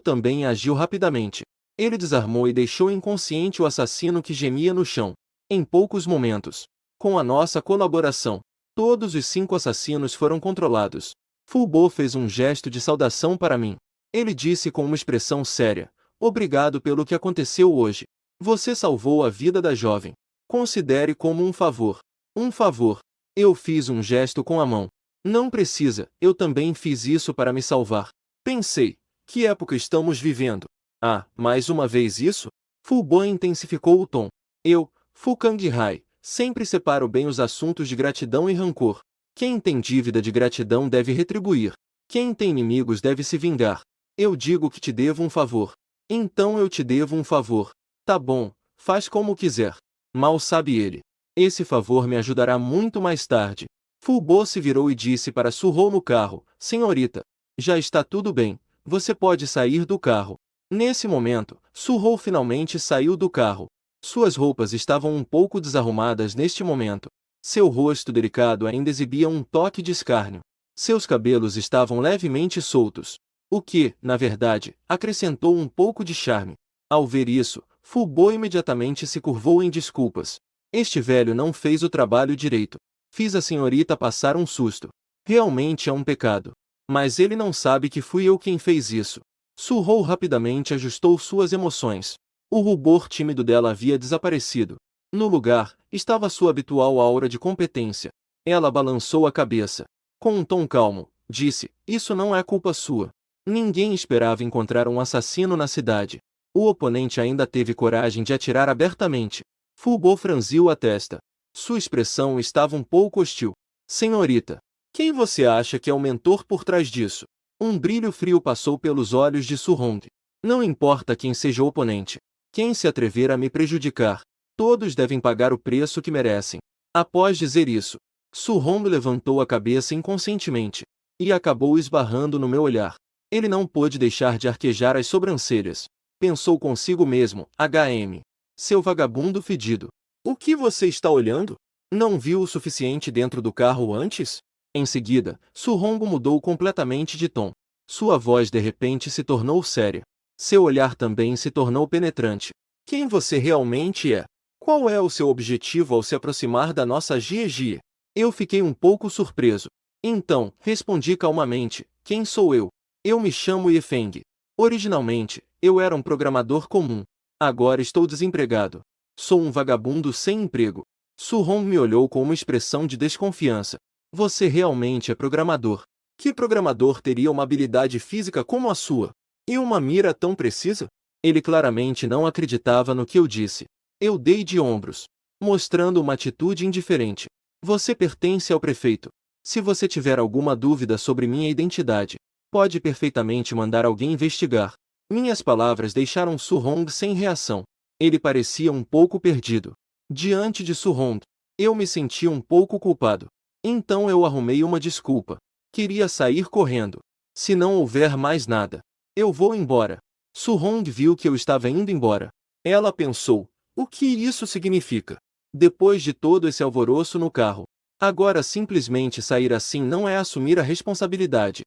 também agiu rapidamente. Ele desarmou e deixou inconsciente o assassino que gemia no chão. Em poucos momentos, com a nossa colaboração, todos os 5 assassinos foram controlados. Fulbo fez um gesto de saudação para mim. Ele disse com uma expressão séria: "Obrigado pelo que aconteceu hoje. Você salvou a vida da jovem. Considere como um favor." Um favor. Eu fiz um gesto com a mão. Não precisa, eu também fiz isso para me salvar. Pensei, que época estamos vivendo? Ah, mais uma vez isso? Fulbo intensificou o tom. Eu, Fukang Hai, sempre separo bem os assuntos de gratidão e rancor. Quem tem dívida de gratidão deve retribuir. Quem tem inimigos deve se vingar. Eu digo que te devo um favor. Então eu te devo um favor. Tá bom, faz como quiser. Mal sabe ele. Esse favor me ajudará muito mais tarde. Fulbo se virou e disse para Surrou no carro: "Senhorita, já está tudo bem, você pode sair do carro." Nesse momento, Surrou finalmente saiu do carro. Suas roupas estavam um pouco desarrumadas neste momento. Seu rosto delicado ainda exibia um toque de escárnio. Seus cabelos estavam levemente soltos. O que, na verdade, acrescentou um pouco de charme. Ao ver isso, Fulbo imediatamente se curvou em desculpas. Este velho não fez o trabalho direito. Fiz a senhorita passar um susto. Realmente é um pecado. Mas ele não sabe que fui eu quem fez isso. Surrou rapidamente ajustou suas emoções. O rubor tímido dela havia desaparecido. No lugar, estava sua habitual aura de competência. Ela balançou a cabeça. Com um tom calmo, disse: "Isso não é culpa sua. Ninguém esperava encontrar um assassino na cidade." O oponente ainda teve coragem de atirar abertamente. Fulbo franziu a testa. Sua expressão estava um pouco hostil. "Senhorita, quem você acha que é o mentor por trás disso?" Um brilho frio passou pelos olhos de Surrong. "Não importa quem seja o oponente. Quem se atrever a me prejudicar, todos devem pagar o preço que merecem." Após dizer isso, Surrong levantou a cabeça inconscientemente e acabou esbarrando no meu olhar. Ele não pôde deixar de arquejar as sobrancelhas. Pensou consigo mesmo: "HM. Seu vagabundo fedido. O que você está olhando? Não viu o suficiente dentro do carro antes?" Em seguida, Surrong mudou completamente de tom. Sua voz de repente se tornou séria. Seu olhar também se tornou penetrante. "Quem você realmente é? Qual é o seu objetivo ao se aproximar da nossa GG?" Eu fiquei um pouco surpreso. Então, respondi calmamente: "Quem sou eu? Eu me chamo Yefeng. Originalmente, eu era um programador comum. Agora estou desempregado. Sou um vagabundo sem emprego." Surrong me olhou com uma expressão de desconfiança. "Você realmente é programador? Que programador teria uma habilidade física como a sua? E uma mira tão precisa?" Ele claramente não acreditava no que eu disse. Eu dei de ombros, mostrando uma atitude indiferente. "Você pertence ao prefeito. Se você tiver alguma dúvida sobre minha identidade, pode perfeitamente mandar alguém investigar." Minhas palavras deixaram Surrong sem reação. Ele parecia um pouco perdido. Diante de Surrong, eu me senti um pouco culpado. Então eu arrumei uma desculpa. Queria sair correndo. Se não houver mais nada, Eu vou embora. Su Hong viu que eu estava indo embora. Ela pensou, o que isso significa? Depois de todo esse alvoroço no carro, agora simplesmente sair assim não é assumir a responsabilidade.